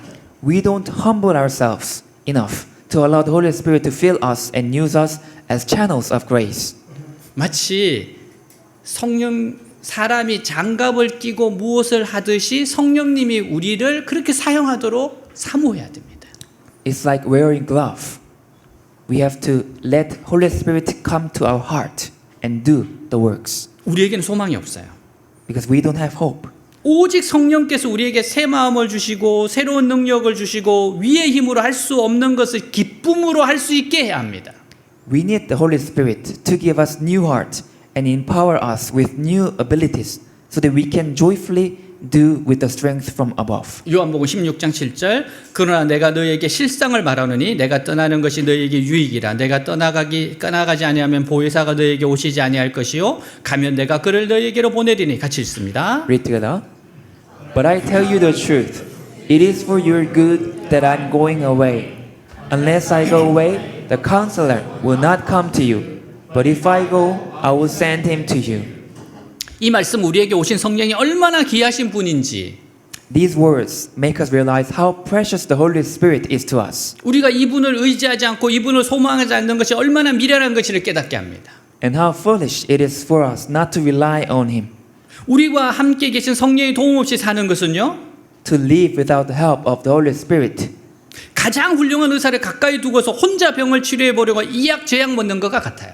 We don't humble ourselves enough to allow the Holy Spirit to fill us and use us as channels of grace. 마치 사람이 장갑을 끼고 무엇을 하듯이 성령님이 우리를 그렇게 사용하도록 사모해야 됩니다. It's like wearing glove. We have to let Holy Spirit come to our heart and do the works 우리에게는 소망이 없어요. because we don't have hope. 오직 성령께서 우리에게 새 마음을 주시고 새로운 능력을 주시고 위의 힘으로 할 수 없는 것을 기쁨으로 할 수 있게 해야 합니다. We need the Holy Spirit to give us new heart and empower us with new abilities so that we can joyfully do with the strength from above. 요한복음 16장 7절 그러나 내가 너희에게 실상을 말하노니 내가 떠나는 것이 너희에게 유익이라 내가 떠나가지 아니하면 보혜사가 너희에게 오시지 아니할 것이요 가면 내가 그를 너희에게로 보내리니 같이 읽습니다. Read together. But I tell you the truth. It is for your good that I'm going away. Unless I go away, the counselor will not come to you. But if I go, I will send him to you. 이 말씀 우리에게 오신 성령이 얼마나 귀하신 분인지 These words make us realize how precious the Holy Spirit is to us 우리가 이분을 의지하지 않고 이분을 소망하지 않는 것이 얼마나 미련한 것인지를 깨닫게 합니다. and how foolish it is for us not to rely on him, 우리와 함께 계신 성령의 도움 없이 사는 것은요 to live without the help of the Holy Spirit. 가장 훌륭한 의사를 가까이 두고서 혼자 병을 치료해 보려고 이약 제약 먹는 것과 같아요.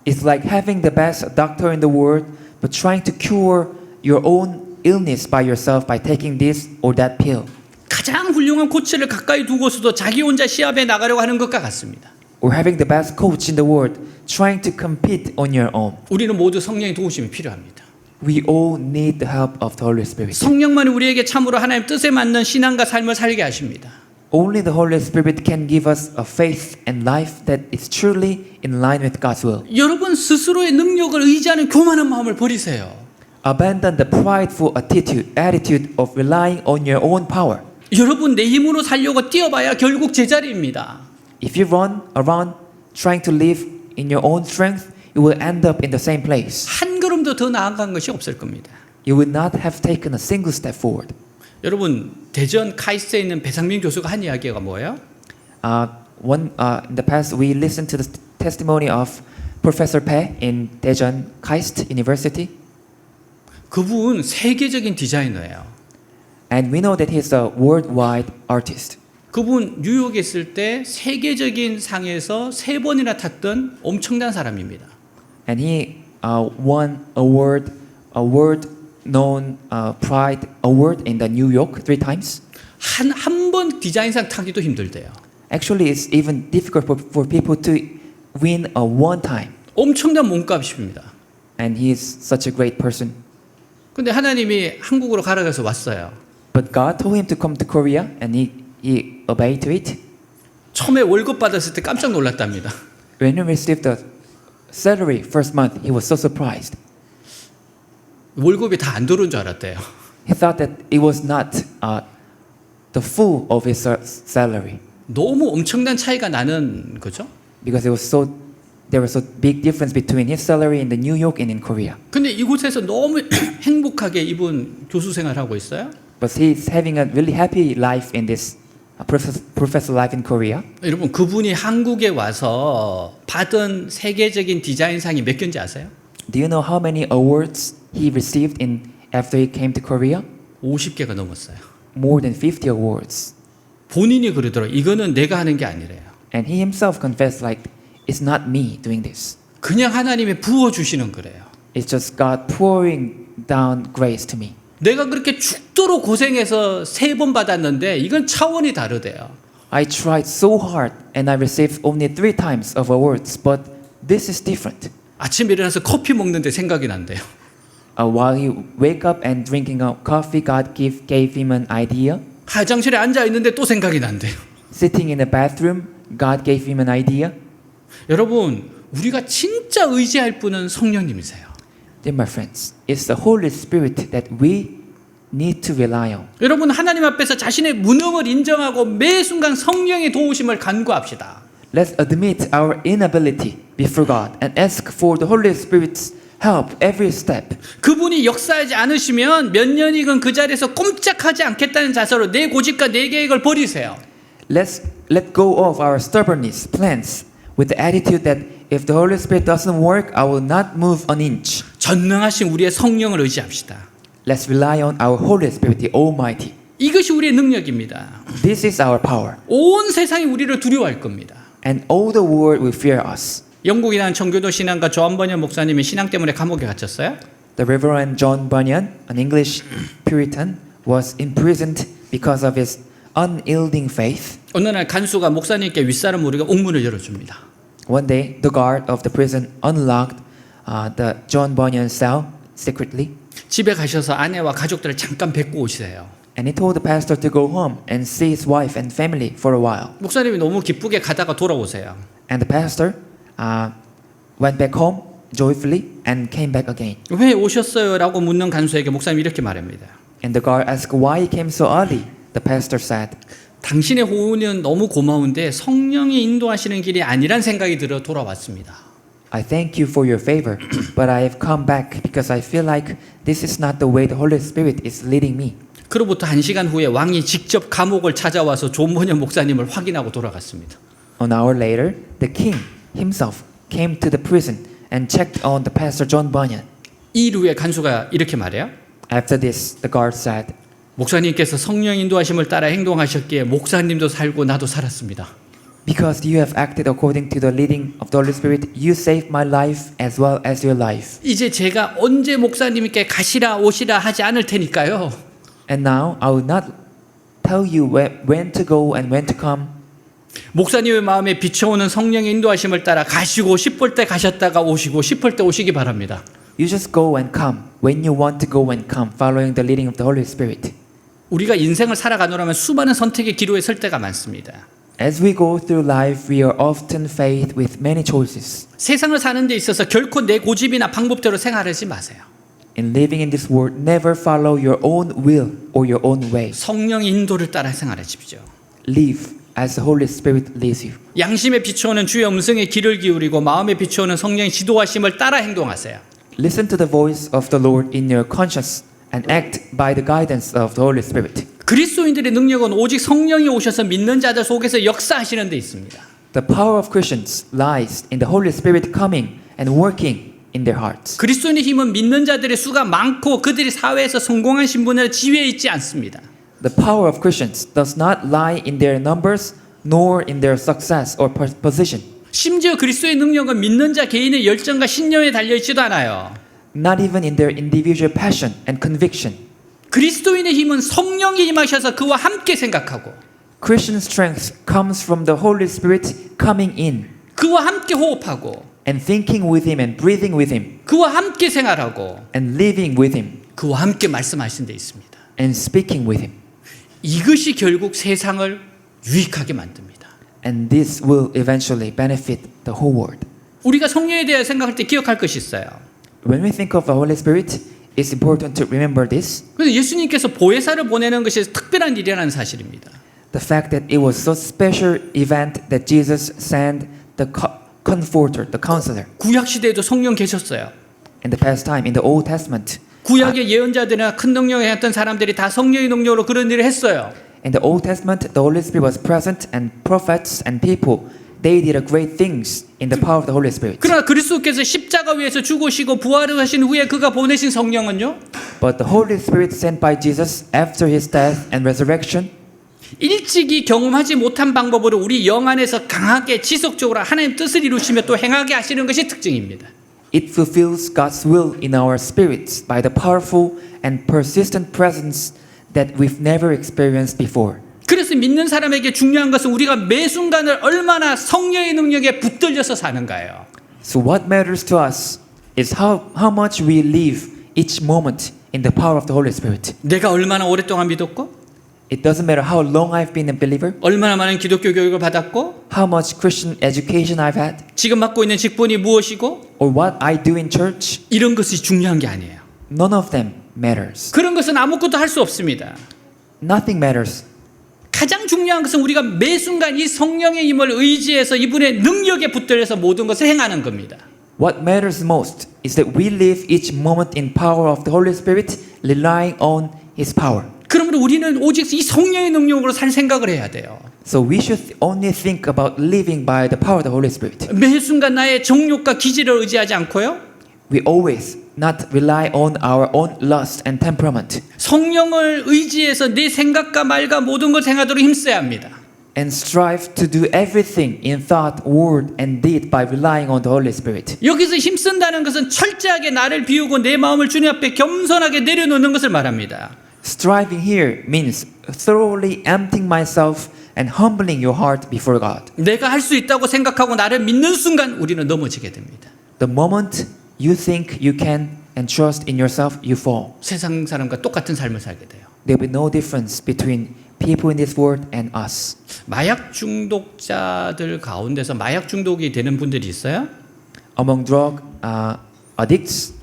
It's like having the best doctor in the world but trying to cure your own illness by yourself by taking this or that pill. 가장 훌륭한 코치를 가까이 두고서도 자기 혼자 시합에 나가려고 하는 것과 같습니다. Or having the best coach in the world trying to compete on your own. 우리는 모두 성령의 도우심이 필요합니다. We all need the help of the Holy Spirit. 성령만이 우리에게 참으로 하나님 뜻에 맞는 신앙과 삶을 살게 하십니다. Only the Holy Spirit can give us a faith and life that is truly in line with God's will. 여러분 스스로의 능력을 의지하는 교만한 마음을 버리세요. Abandon the prideful attitude of relying on your own power. 여러분 내 힘으로 살려고 뛰어봐야 결국 제자리입니다. If you run around trying to live in your own strength, you will end up in the same place. 한 걸음도 더 나아간 것이 없을 겁니다. You will not have taken a single step forward. 여러분 대전 카이스트에 있는 배상민 교수가 한 이야기가 뭐예요? In the past, we listened to the testimony of Professor Pae in Daejeon KAIST University, 그분 세계적인 디자이너예요. and we know that he's a worldwide artist. 그분 뉴욕에 있을 때 세계적인 상에서 3번이나 탔던 엄청난 사람입니다. And he won a world-known Pride Award in the New York 3 times. 한 번 디자인상 타기도 힘들대요. Actually, it's even difficult for people to win a one time. 엄청난 몸값입니다. And he is such a great person. 근데 하나님이 한국으로 가라 그래서 왔어요. But God told him to come to Korea, and he obeyed to it. 처음에 월급 받았을 때 깜짝 놀랐답니다. When he received the salary first month, he was so surprised. 월급이 다 안 들어온 줄 알았대요. He thought that it was not the full of his salary 너무 엄청난 차이가 나는 거죠. because there was so big difference between his salary in the New York and in Korea. 근데 이곳에서 너무 행복하게 이분 교수 생활하고 있어요. But he's having a really happy life in this professor life in Korea. 여러분 그분이 한국에 와서 받은 세계적인 디자인상이 몇 개인지 아세요? Do you know how many awards he received after he came to Korea? 50개가 넘었어요. More than 50 awards. 본인이 그러더라고요. 이거는 내가 하는 게 아니래요. And he himself confessed like, it's not me doing this. 그냥 하나님이 부어주시는 거래요. It's just God pouring down grace to me. 내가 그렇게 죽도록 고생해서 3번 받았는데 이건 차원이 다르대요. I tried so hard and I received only 3 times of awards, but this is different. 아침에 일어나서 커피 먹는데 생각이 난대요. While he wake up and drinking a coffee, God gave him an idea. 화장실에 앉아 있는데 또 생각이 난대요. Sitting in the bathroom, God gave him an idea. 여러분, 우리가 진짜 의지할 분은 성령님이세요. Dear my friends, it's the Holy Spirit that we need to rely on. 여러분, 하나님 앞에서 자신의 무능을 인정하고 매 순간 성령의 도우심을 간구합시다. Let's admit our inability before God and ask for the Holy Spirit's help every step. 그분이 역사하지 않으시면 몇 년이건 그 자리에서 꼼짝하지 않겠다는 자세로 내 고집과 내 계획을 버리세요. Let's let go of our stubbornness, plans, with the attitude that if the Holy Spirit doesn't work, I will not move an inch. 전능하신 우리의 성령을 의지합시다. Let's rely on our Holy Spirit, the Almighty. 이것이 우리의 능력입니다. This is our power. 온 세상이 우리를 두려워할 겁니다. And all the world will fear us. 영국에 난 청교도 신앙가 존 버니언 목사님이 신앙 때문에 감옥에 갇혔어요. The Reverend John Bunyan, an English Puritan, was imprisoned because of his unyielding faith. 어느 날 간수가 목사님께 윗사람 우리가 옥문을 열어줍니다. One day, the guard of the prison unlocked the John Bunyan cell secretly, 집에 가셔서 아내와 가족들을 잠깐 뵙고 오시세요. and he told the pastor to go home and see his wife and family for a while. 목사님이 너무 기쁘게 가다가 돌아오세요. And the pastor went back home joyfully and came back again. 왜 오셨어요? 라고 묻는 간수에게 목사님이 이렇게 말합니다. And the guard asked why he came so early. The pastor said, 당신의 호의는 너무 고마운데 성령이 인도하시는 길이 아니란 생각이 들어 돌아왔습니다. I thank you for your favor, but I have come back because I feel like this is not the way the Holy Spirit is leading me. 그로부터 1시간 후에 왕이 직접 감옥을 찾아와서 존 버니언 목사님을 확인하고 돌아갔습니다. An hour later, the king himself came to the prison and checked on the pastor John Bunyan. 이후에 간수가 이렇게 말해요. After this, the guard said, 목사님께서 성령 인도하심을 따라 행동하셨기에 목사님도 살고 나도 살았습니다. because you have acted according to the leading of the Holy Spirit, you saved my life as well as your life. 이제 제가 언제 목사님께 가시라 오시라 하지 않을 테니까요. And now I will not tell you when to go and when to come. 목사님의 마음에 비춰오는 성령의 인도하심을 따라 가시고 싶을 때 가셨다가 오시고 싶을 때 오시기 바랍니다. You just go and come when you want to go and come, following the leading of the Holy Spirit. 우리가 인생을 살아가노라면 수많은 선택의 기로에 설 때가 많습니다. As we go through life, we are often faced with many choices. 세상을 사는 데 있어서 결코 내 고집이나 방법대로 생활하지 마세요. In living in this world, never follow your own will or your own way. 성령의 인도를 따라 생활하십시오. Live as the Holy Spirit leads you. 양심에 비추어오는 주의 음성에 귀를 기울이고 마음에 비추어오는 성령의 지도하심을 따라 행동하세요. Listen to the voice of the Lord in your conscience and act by the guidance of the Holy Spirit. 그리스도인들의 능력은 오직 성령이 오셔서 믿는 자들 속에서 역사하시는 데 있습니다. The power of Christians lies in the Holy Spirit coming and working in their hearts. 그리스도인의 힘은 믿는 자들의 수가 많고 그들이 사회에서 성공한 신분에 지위에 있지 않습니다. The power of Christians does not lie in their numbers nor in their success or position. 심지어 그리스도의 능력은 믿는 자 개인의 열정과 신념에 달려있지도 않아요. Not even in their individual passion and conviction. 그리스도인의 힘은 성령이 임하셔서 그와 함께 생각하고 Christian strength comes from the Holy Spirit coming in 그와 함께 호흡하고 and thinking with Him and breathing with Him 그와 함께 생활하고 and living with Him 그와 함께 말씀하신 데 있습니다. and speaking with Him. 이것이 결국 세상을 유익하게 만듭니다. And this will eventually benefit the whole world. 우리가 성령에 대해 생각할 때 기억할 것이 있어요. When we think of the Holy Spirit, it's important to remember this. 그래서 예수님께서 보혜사를 보내는 것이 특별한 일이라는 사실입니다. The fact that it was so special event that Jesus sent the comforter, the counselor. 구약 시대에도 성령 계셨어요. In the past time, in the Old Testament, 구약의 예언자들이나 큰 능력을 했던 사람들이 다 성령의 능력으로 그런 일을 했어요. in the Old Testament, the Holy Spirit was present and prophets and people they did great things in the power of the Holy Spirit. 그러나 그리스도께서 십자가 위에서 죽으시고 부활을 하신 후에 그가 보내신 성령은요. But the Holy Spirit sent by Jesus after his death and resurrection 일찍이 경험하지 못한 방법으로 우리 영 안에서 강하게 지속적으로 하나님 뜻을 이루시며 또 행하게 하시는 것이 특징입니다. it fulfills God's will in our spirits by the powerful and persistent presence that we've never experienced before. 그래서 믿는 사람에게 중요한 것은 우리가 매 순간을 얼마나 성령의 능력에 붙들려서 사는가예요. So what matters to us is how much we live each moment in the power of the Holy Spirit. 내가 얼마나 오랫동안 믿었고 It doesn't matter how long I've been a believer, 얼마나 많은 기독교 교육을 받았고 how much Christian education I've had, 지금 맡고 있는 직분이 무엇이고 or what I do in church. 이런 것이 중요한 게 아니에요. None of them matters. 그런 것은 아무것도 할 수 없습니다. Nothing matters. 가장 중요한 것은 우리가 매 순간 이 성령의 힘을 의지해서 이분의 능력에 붙들려서 모든 것을 행하는 겁니다. What matters most is that we live each moment in power of the Holy Spirit, relying on His power. 그러므로 우리는 오직 이 성령의 능력으로 살 생각을 해야 돼요. So we should only think about living by the power of the Holy Spirit. 매 순간 나의 정욕과 기질을 의지하지 않고요. We always not rely on our own lust and temperament, 성령을 의지해서 내 생각과 말과 모든 것을 행하도록 힘써야 합니다. and strive to do everything in thought, word, and deed by relying on the Holy Spirit. 여기서 힘쓴다는 것은 철저하게 나를 비우고 내 마음을 주님 앞에 겸손하게 내려놓는 것을 말합니다. Striving here means thoroughly emptying myself and humbling your heart before God. 내가 할 수 있다고 생각하고 나를 믿는 순간 우리는 넘어지게 됩니다. The moment you think you can and trust in yourself, you fall. 세상 사람과 똑같은 삶을 살게 돼요. There will be no difference between people in this world and us. 마약 중독자들 가운데서 마약 중독이 되는 분들이 있어요? Among drug addicts,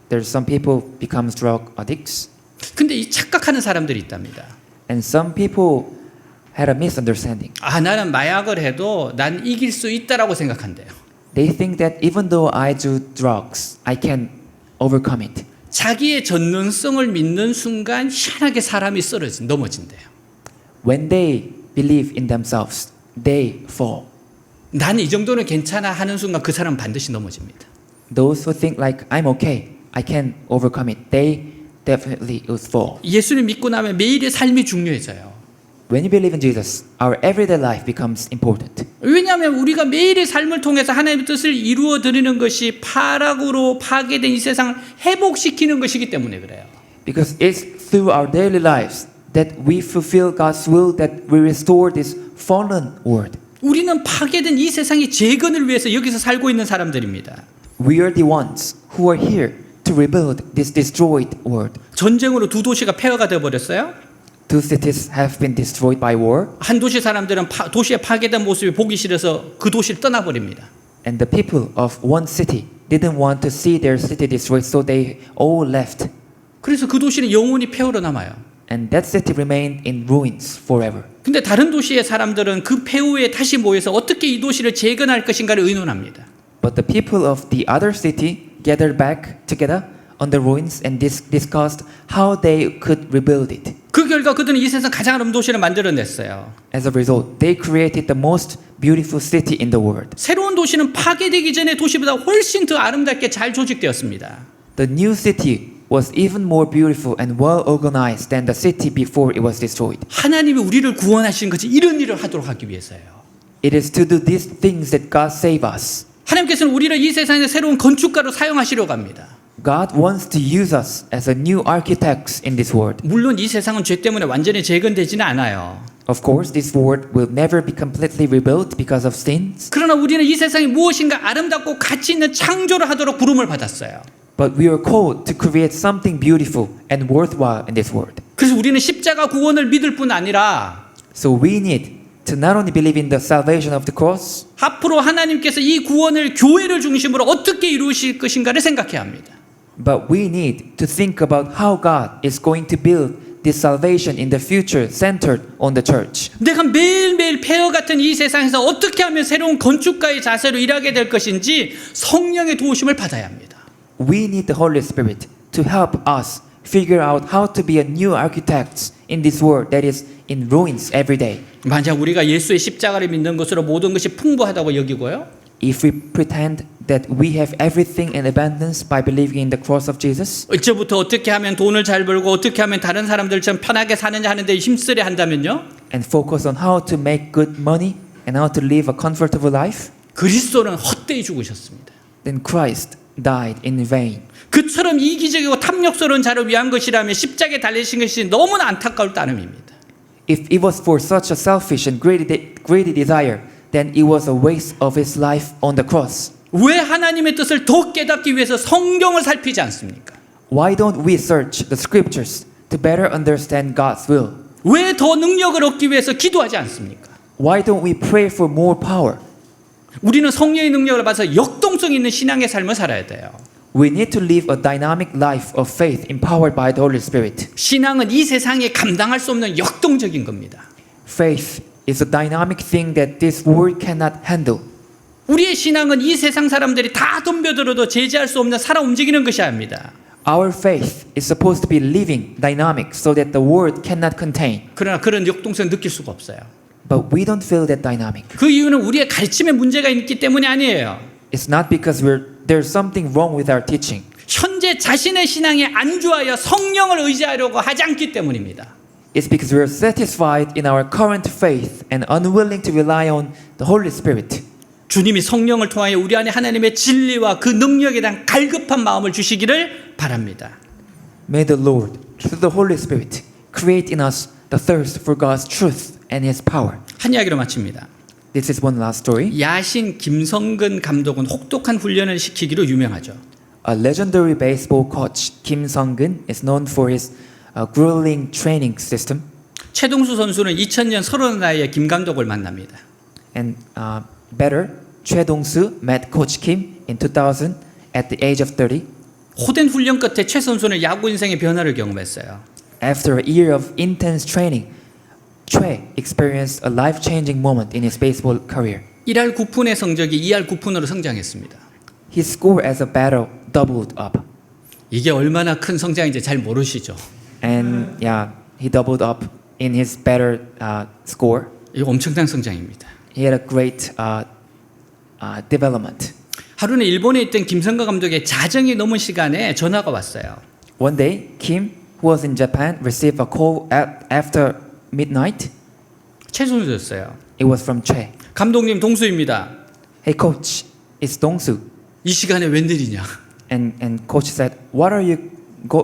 there's some people becomes drug addicts, 근데 이 착각하는 사람들이 있답니다. and some people had a misunderstanding. 아, 나는 마약을 해도 난 이길 수 있다라고 생각한대요. They think that even though I do drugs, I can overcome it. 자기의 전능성을 믿는 순간 희한하게 사람이 넘어진대요. When they believe in themselves, they fall. 나는 이 정도는 괜찮아 하는 순간 그 사람은 반드시 넘어집니다. Those who think like I'm okay, I can overcome it, they definitely will fall. 예수를 믿고 나면 매일의 삶이 중요해져요. When you believe in Jesus, our everyday life becomes important. 왜냐하면 우리가 매일의 삶을 통해서 하나님의 뜻을 이루어 드리는 것이 파락으로 파괴된 이 세상을 회복시키는 것이기 때문에 그래요. Because it's through our daily lives that we fulfill God's will, that we restore this fallen world. 우리는 파괴된 이 세상의 재건을 위해서 여기서 살고 있는 사람들입니다. We are the ones who are here to rebuild this destroyed world. 전쟁으로 두 도시가 폐허가 되어 버렸어요. Two cities have been destroyed by war, 한 도시 사람들은 도시에 파괴된 모습이 보기 싫어서 그 도시를 떠나버립니다. and the people of one city didn't want to see their city destroyed, so they all left. 그래서 그 도시는 영원히 폐허로 남아요. And that city remained in ruins forever. 근데 다른 도시의 사람들은 그 폐후에 다시 모여서 어떻게 이 도시를 재건할 것인가를 의논합니다. But the people of the other city gathered back together on the ruins and discussed how they could rebuild it. 그 결과 그들은 이 세상 가장 아름다운 도시를 만들어냈어요. As a result, they created the most beautiful city in the world. 새로운 도시는 파괴되기 전에 도시보다 훨씬 더 아름답게 잘 조직되었습니다. The new city was even more beautiful and well organized than the city before it was destroyed. 하나님이 우리를 구원하신 것이 이런 일을 하도록 하기 위해서예요. It is to do these things that God save us. 하나님께서는 우리를 이 세상의 새로운 건축가로 사용하시려고 합니다. God wants to use us as a new architects in this world. 물론 이 세상은 죄 때문에 완전히 재건되지는 않아요. Of course, this world will never be completely rebuilt because of sins. 그러나 우리는 이 세상이 무엇인가 아름답고 가치 있는 창조를 하도록 부름을 받았어요. But we are called to create something beautiful and worthwhile in this world. 그래서 우리는 십자가 구원을 믿을 뿐 아니라 So we need to not only believe in the salvation of the cross, 앞으로 하나님께서 이 구원을 교회를 중심으로 어떻게 이루실 것인가를 생각해야 합니다. but we need to think about how God is going to build this salvation in the future centered on the church. 내가 매일매일 폐허 같은 이 세상에서 어떻게 하면 새로운 건축가의 자세로 일하게 될 것인지 성령의 도우심을 받아야 합니다. We need the Holy Spirit to help us figure out how to be a new architects in this world that is in ruins every day. 만약 우리가 예수의 십자가를 믿는 것으로 모든 것이 풍부하다고 여기고요. If we pretend that we have everything in abundance by believing in the cross of Jesus, 이제부터 어떻게 하면 돈을 잘 벌고 어떻게 하면 다른 사람들처럼 편하게 사느냐 하는 데 힘쓰려 한다면요. and focus on how to make good money and how to live a comfortable life, 그리스도는 헛되이 죽으셨습니다. then Christ died in vain. 그처럼 이기적이고 탐욕스러운 자를 위한 것이라면 십자가에 달리신 것이 너무나 안타까울 따름입니다. If it was for such a selfish and greedy desire, then it was a waste of his life on the cross. 왜 하나님의 뜻을 더 깨닫기 위해서 성경을 살피지 않습니까? Why don't we search the scriptures to better understand God's will? 왜 더 능력을 얻기 위해서 기도하지 않습니까? Why don't we pray for more power? 우리는 성령의 능력을 받아서 역동성 있는 신앙의 삶을 살아야 돼요. We need to live a dynamic life of faith empowered by the Holy Spirit. 신앙은 이 세상에 감당할 수 없는 역동적인 겁니다. Faith is a dynamic thing that this world cannot handle. 우리의 신앙은 이 세상 사람들이 다 덤벼들어도 제지할 수 없는 살아 움직이는 것이 아닙니다. Our faith is supposed to be living, dynamic, so that the world cannot contain. 그러나 그런 역동성을 느낄 수가 없어요. But we don't feel that dynamic. 그 이유는 우리의 가르침에 문제가 있기 때문이 아니에요. It's not because there's something wrong with our teaching. 현재 자신의 신앙에 안주하여 성령을 의지하려고 하지 않기 때문입니다. It's because we're satisfied in our current faith and unwilling to rely on the Holy Spirit. 주님이 성령을 통하여 우리 안에 하나님의 진리와 그 능력에 대한 갈급한 마음을 주시기를 바랍니다. May the Lord, through the Holy Spirit, create in us the thirst for God's truth and His power. 한 이야기로 마칩니다. This is one last story. 야신 김성근 감독은 혹독한 훈련을 시키기로 유명하죠. A legendary baseball coach, Kim Sung-geun, is known for his grueling training system. 최동수 선수는 2000년 30 나이에 김 감독을 만납니다. And better, Choi Dong-soo met Coach Kim in 2000 at the age of 30. 호된 훈련 끝에 최 선수는 야구 인생의 변화를 경험했어요. After a year of intense training, Choi experienced a life-changing moment in his baseball career. 1할 9푼의 성적이 2할 9푼으로 성장했습니다. His score as a batter doubled up. 이게 얼마나 큰 성장인지 잘 모르시죠? And yeah, he doubled up in his batter score. 이거 엄청난 성장입니다. He had a great development. 하루는 일본에 있던 김성근 감독의 자정이 넘은 시간에 전화가 왔어요. One day, Kim, who was in Japan, received a call after midnight. 최 선수였어요. It was from Choi. 감독님 동수입니다. Hey coach, it's Dong-soo. 이 시간에 웬일이냐? And coach said, what are you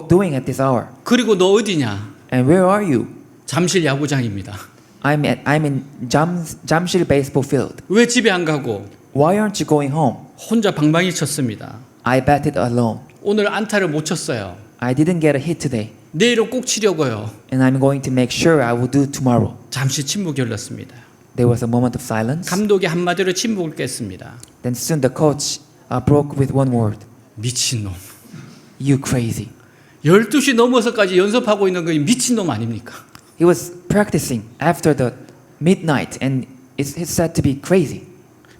doing at this hour? 그리고 너 어디냐? And where are you? 잠실 야구장입니다. I'm in Jamsil baseball field. 왜 집에 안 가고? Why aren't you going home? 혼자 방망이 쳤습니다. I batted alone. 오늘 안타를 못 쳤어요. I didn't get a hit today. 내일은 꼭 치려고요. And I'm going to make sure I will do tomorrow. 잠시 침묵이 흘렀습니다. There was a moment of silence. 감독이 한마디로 침묵을 깼습니다. Then soon the coach broke with one word. 미친놈. You crazy. 12시 넘어서까지 연습하고 있는 거 미친놈 아닙니까? He was practicing after the midnight and it's said to be crazy.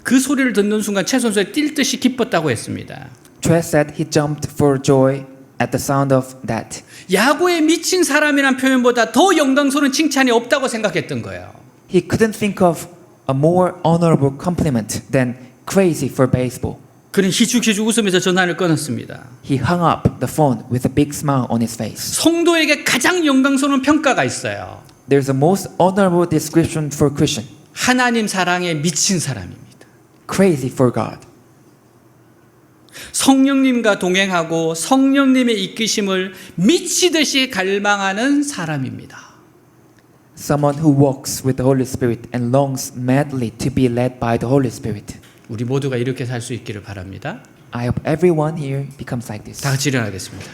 그 소리를 듣는 순간 최 선수가 뛸 듯이 기뻤다고 했습니다. Choi said he jumped for joy at the sound of that. 야구에 미친 사람이란 표현보다 더 영광스러운 칭찬이 없다고 생각했던 거예요. He couldn't think of a more honorable compliment than crazy for baseball. 그는 희죽희죽 웃으면서 전화를 끊었습니다. He hung up the phone with a big smile on his face. 성도에게 가장 영광스러운 평가가 있어요. There's a most honorable description for Christian. 하나님 사랑에 미친 사람입니다. Crazy for God. 성령님과 동행하고 성령님의 이끄심을 미치듯이 갈망하는 사람입니다. Someone who walks with the Holy Spirit and longs madly to be led by the Holy Spirit. 우리 모두가 이렇게 살 수 있기를 바랍니다. I hope everyone here becomes like this. 다 같이 일어나겠습니다.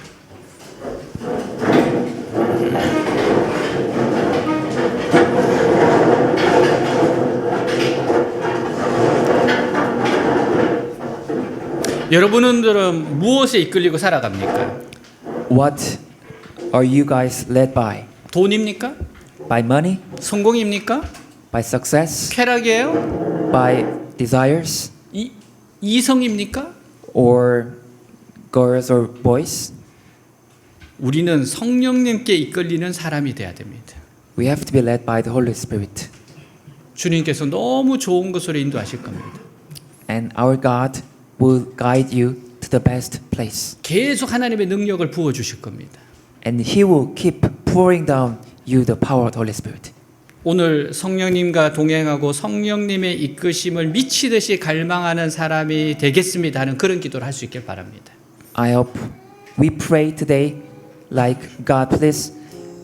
여러분들은 무엇에 이끌리고 살아갑니까? What are you guys led by? 돈입니까? By money? 성공입니까? By success? 쾌락이에요? By desires? 이성입니까? Or girls or boys? 우리는 성령님께 이끌리는 사람이 돼야 됩니다. We have to be led by the Holy Spirit. 주님께서 너무 좋은 것으로 인도하실 겁니다. And our God will guide you to the best place. 계속 하나님의 능력을 부어 주실 겁니다. And He will keep pouring down you the power of the Holy Spirit. 오늘 성령님과 동행하고 성령님의 이끄심을 미치듯이 갈망하는 사람이 되겠습니다 하는 그런 기도를 할 수 있길 바랍니다. I hope we pray today like God, please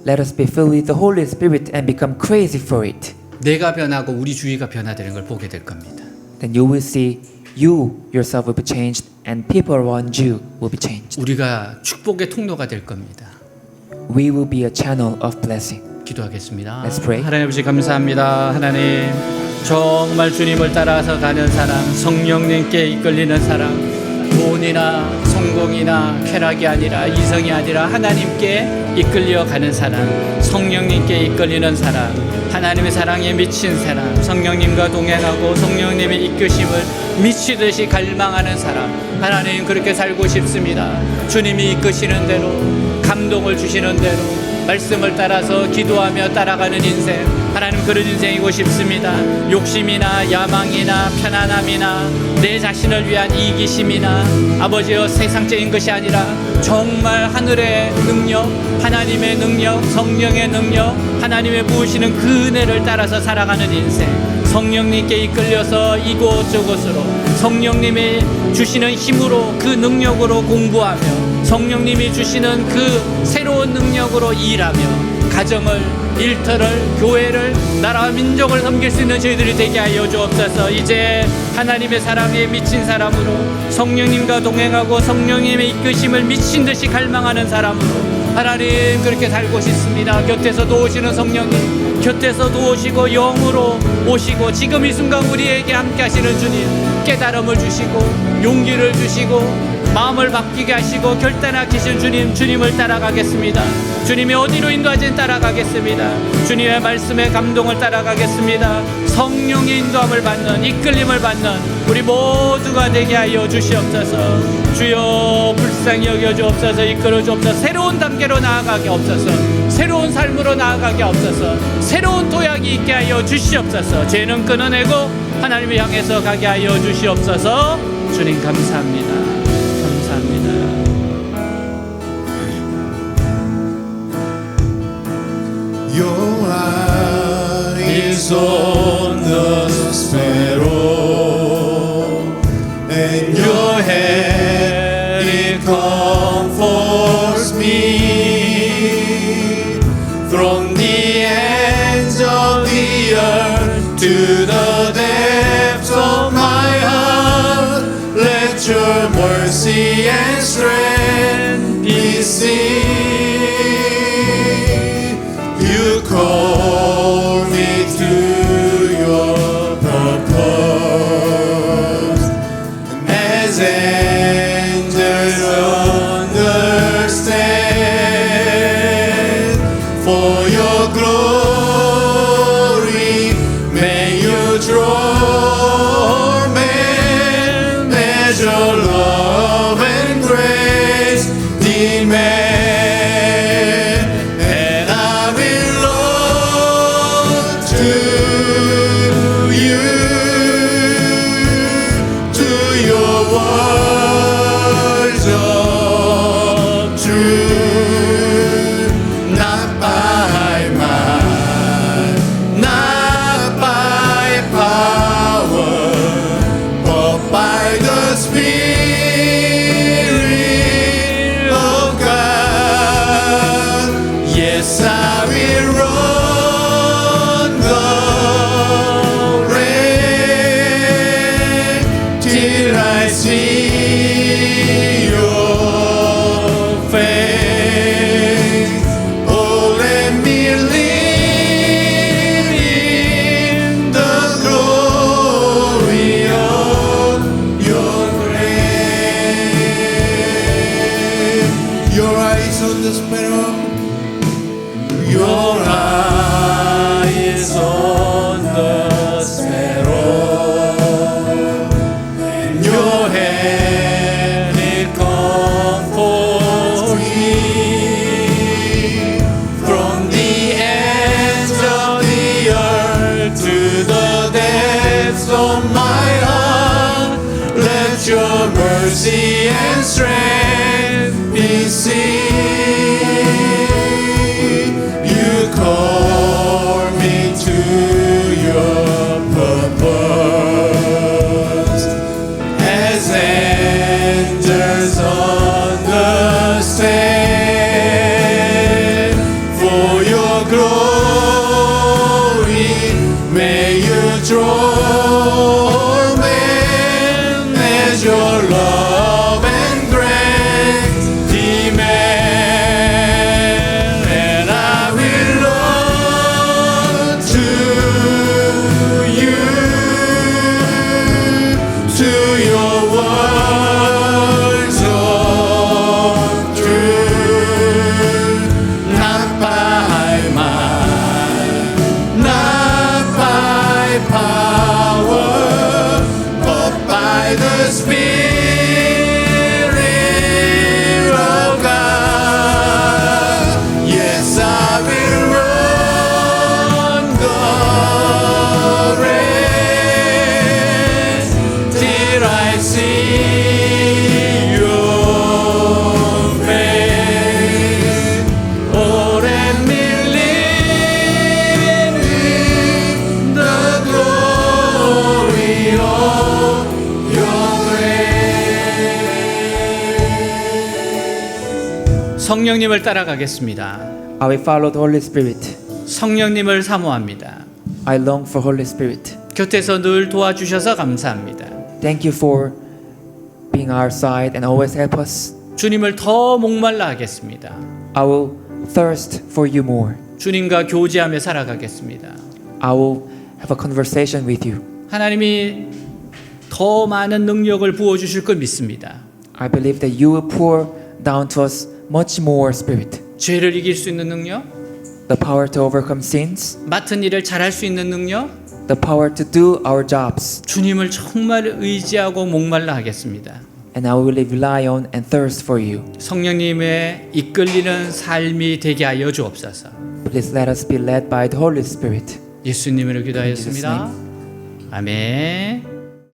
let us be filled with the Holy Spirit and become crazy for it. 내가 변하고 우리 주위가 변화되는 걸 보게 될 겁니다. Then you will see you yourself will be changed and people around you will be changed. 우리가 축복의 통로가 될 겁니다. We will be a channel of blessing. 기도하겠습니다. Let's pray. 하나님 아버지 감사합니다. 하나님 정말 주님을 따라서 가는 사람, 성령님께 이끌리는 사람, 돈이나 성공이나 쾌락이 아니라 이성이 아니라 하나님께 이끌려 가는 사람, 성령님께 이끌리는 사람, 하나님의 사랑에 미친 사람, 성령님과 동행하고 성령님의 이끄심을 미치듯이 갈망하는 사람, 하나님 그렇게 살고 싶습니다. 주님이 이끄시는 대로, 감동을 주시는 대로 말씀을 따라서 기도하며 따라가는 인생, 하나님 그런 인생이고 싶습니다. 욕심이나 야망이나 편안함이나 내 자신을 위한 이기심이나 아버지여 세상적인 것이 아니라 정말 하늘의 능력, 하나님의 능력, 성령의 능력, 하나님의 부으시는 그 은혜를 따라서 살아가는 인생, 성령님께 이끌려서 이곳저곳으로 성령님이 주시는 힘으로 그 능력으로 공부하며 성령님이 주시는 그 새로운 능력으로 일하며 가정을, 일터를, 교회를, 나라와 민족을 섬길 수 있는 저희들이 되게 하여 주옵소서. 이제 하나님의 사랑에 미친 사람으로 성령님과 동행하고 성령님의 이끄심을 미친 듯이 갈망하는 사람으로 하나님 그렇게 살고 싶습니다. 곁에서 도우시는 성령님, 곁에서 도우시고 영으로 오시고 지금 이 순간 우리에게 함께 하시는 주님, 깨달음을 주시고 용기를 주시고 마음을 바뀌게 하시고 결단하게 하신 주님, 주님을 따라가겠습니다. 주님이 어디로 인도하진 따라가겠습니다. 주님의 말씀에 감동을 따라가겠습니다. 성령의 인도함을 받는, 이끌림을 받는 우리 모두가 되게 하여 주시옵소서. 주여 불쌍히 여겨 주옵소서. 이끌어 주옵소서. 새로운 단계로 나아가게 없어서, 새로운 삶으로 나아가게 없어서, 새로운 도약이 있게 하여 주시옵소서. 죄는 끊어내고 하나님을 향해서 가게 하여 주시옵소서. 주님 감사합니다. Your eyes on the sparrow, and your hand it comforts me. From the ends of the earth to the depths of my heart, let your mercy and strength be seen. You call me to your purpose, as angels understand. For your glory, may you draw men, measure love and grace. Christ on my heart. Let your mercy and strength be seen. You call me to your purpose as angels on the stand. For your glory, may you draw men as your love and grace demand. And I will look to you, to your words of truth, not by might, not by power, but by the Spirit of God. Yes, I will run the race till I see your face. Oh, let me live in the glory of your grace. 성령님을 따라가겠습니다. I will follow the Holy Spirit. 성령님을 사모합니다. I long for Holy Spirit. 곁에서 늘 도와주셔서 감사합니다. Thank you for being our side and always help us. 주님을 더 목말라 하겠습니다. I will thirst for you more. 주님과 교제하며 살아가겠습니다. I will have a conversation with you. 하나님이 더 많은 능력을 부어주실 걸 믿습니다. I believe that you will pour down to us much more Spirit. 죄를 이길 수 있는 능력, The power to overcome sins, 맡은 일을 잘할 수 있는 능력, the power to do our jobs. 주님을 정말 의지하고 목말라 하겠습니다. And I will rely on and thirst for you. 성령님의 이끌리는 삶이 되게 하여 주옵소서. Please let us be led by the Holy Spirit. 예수님으로 In Jesus' 기도하였습니다. name. 아멘.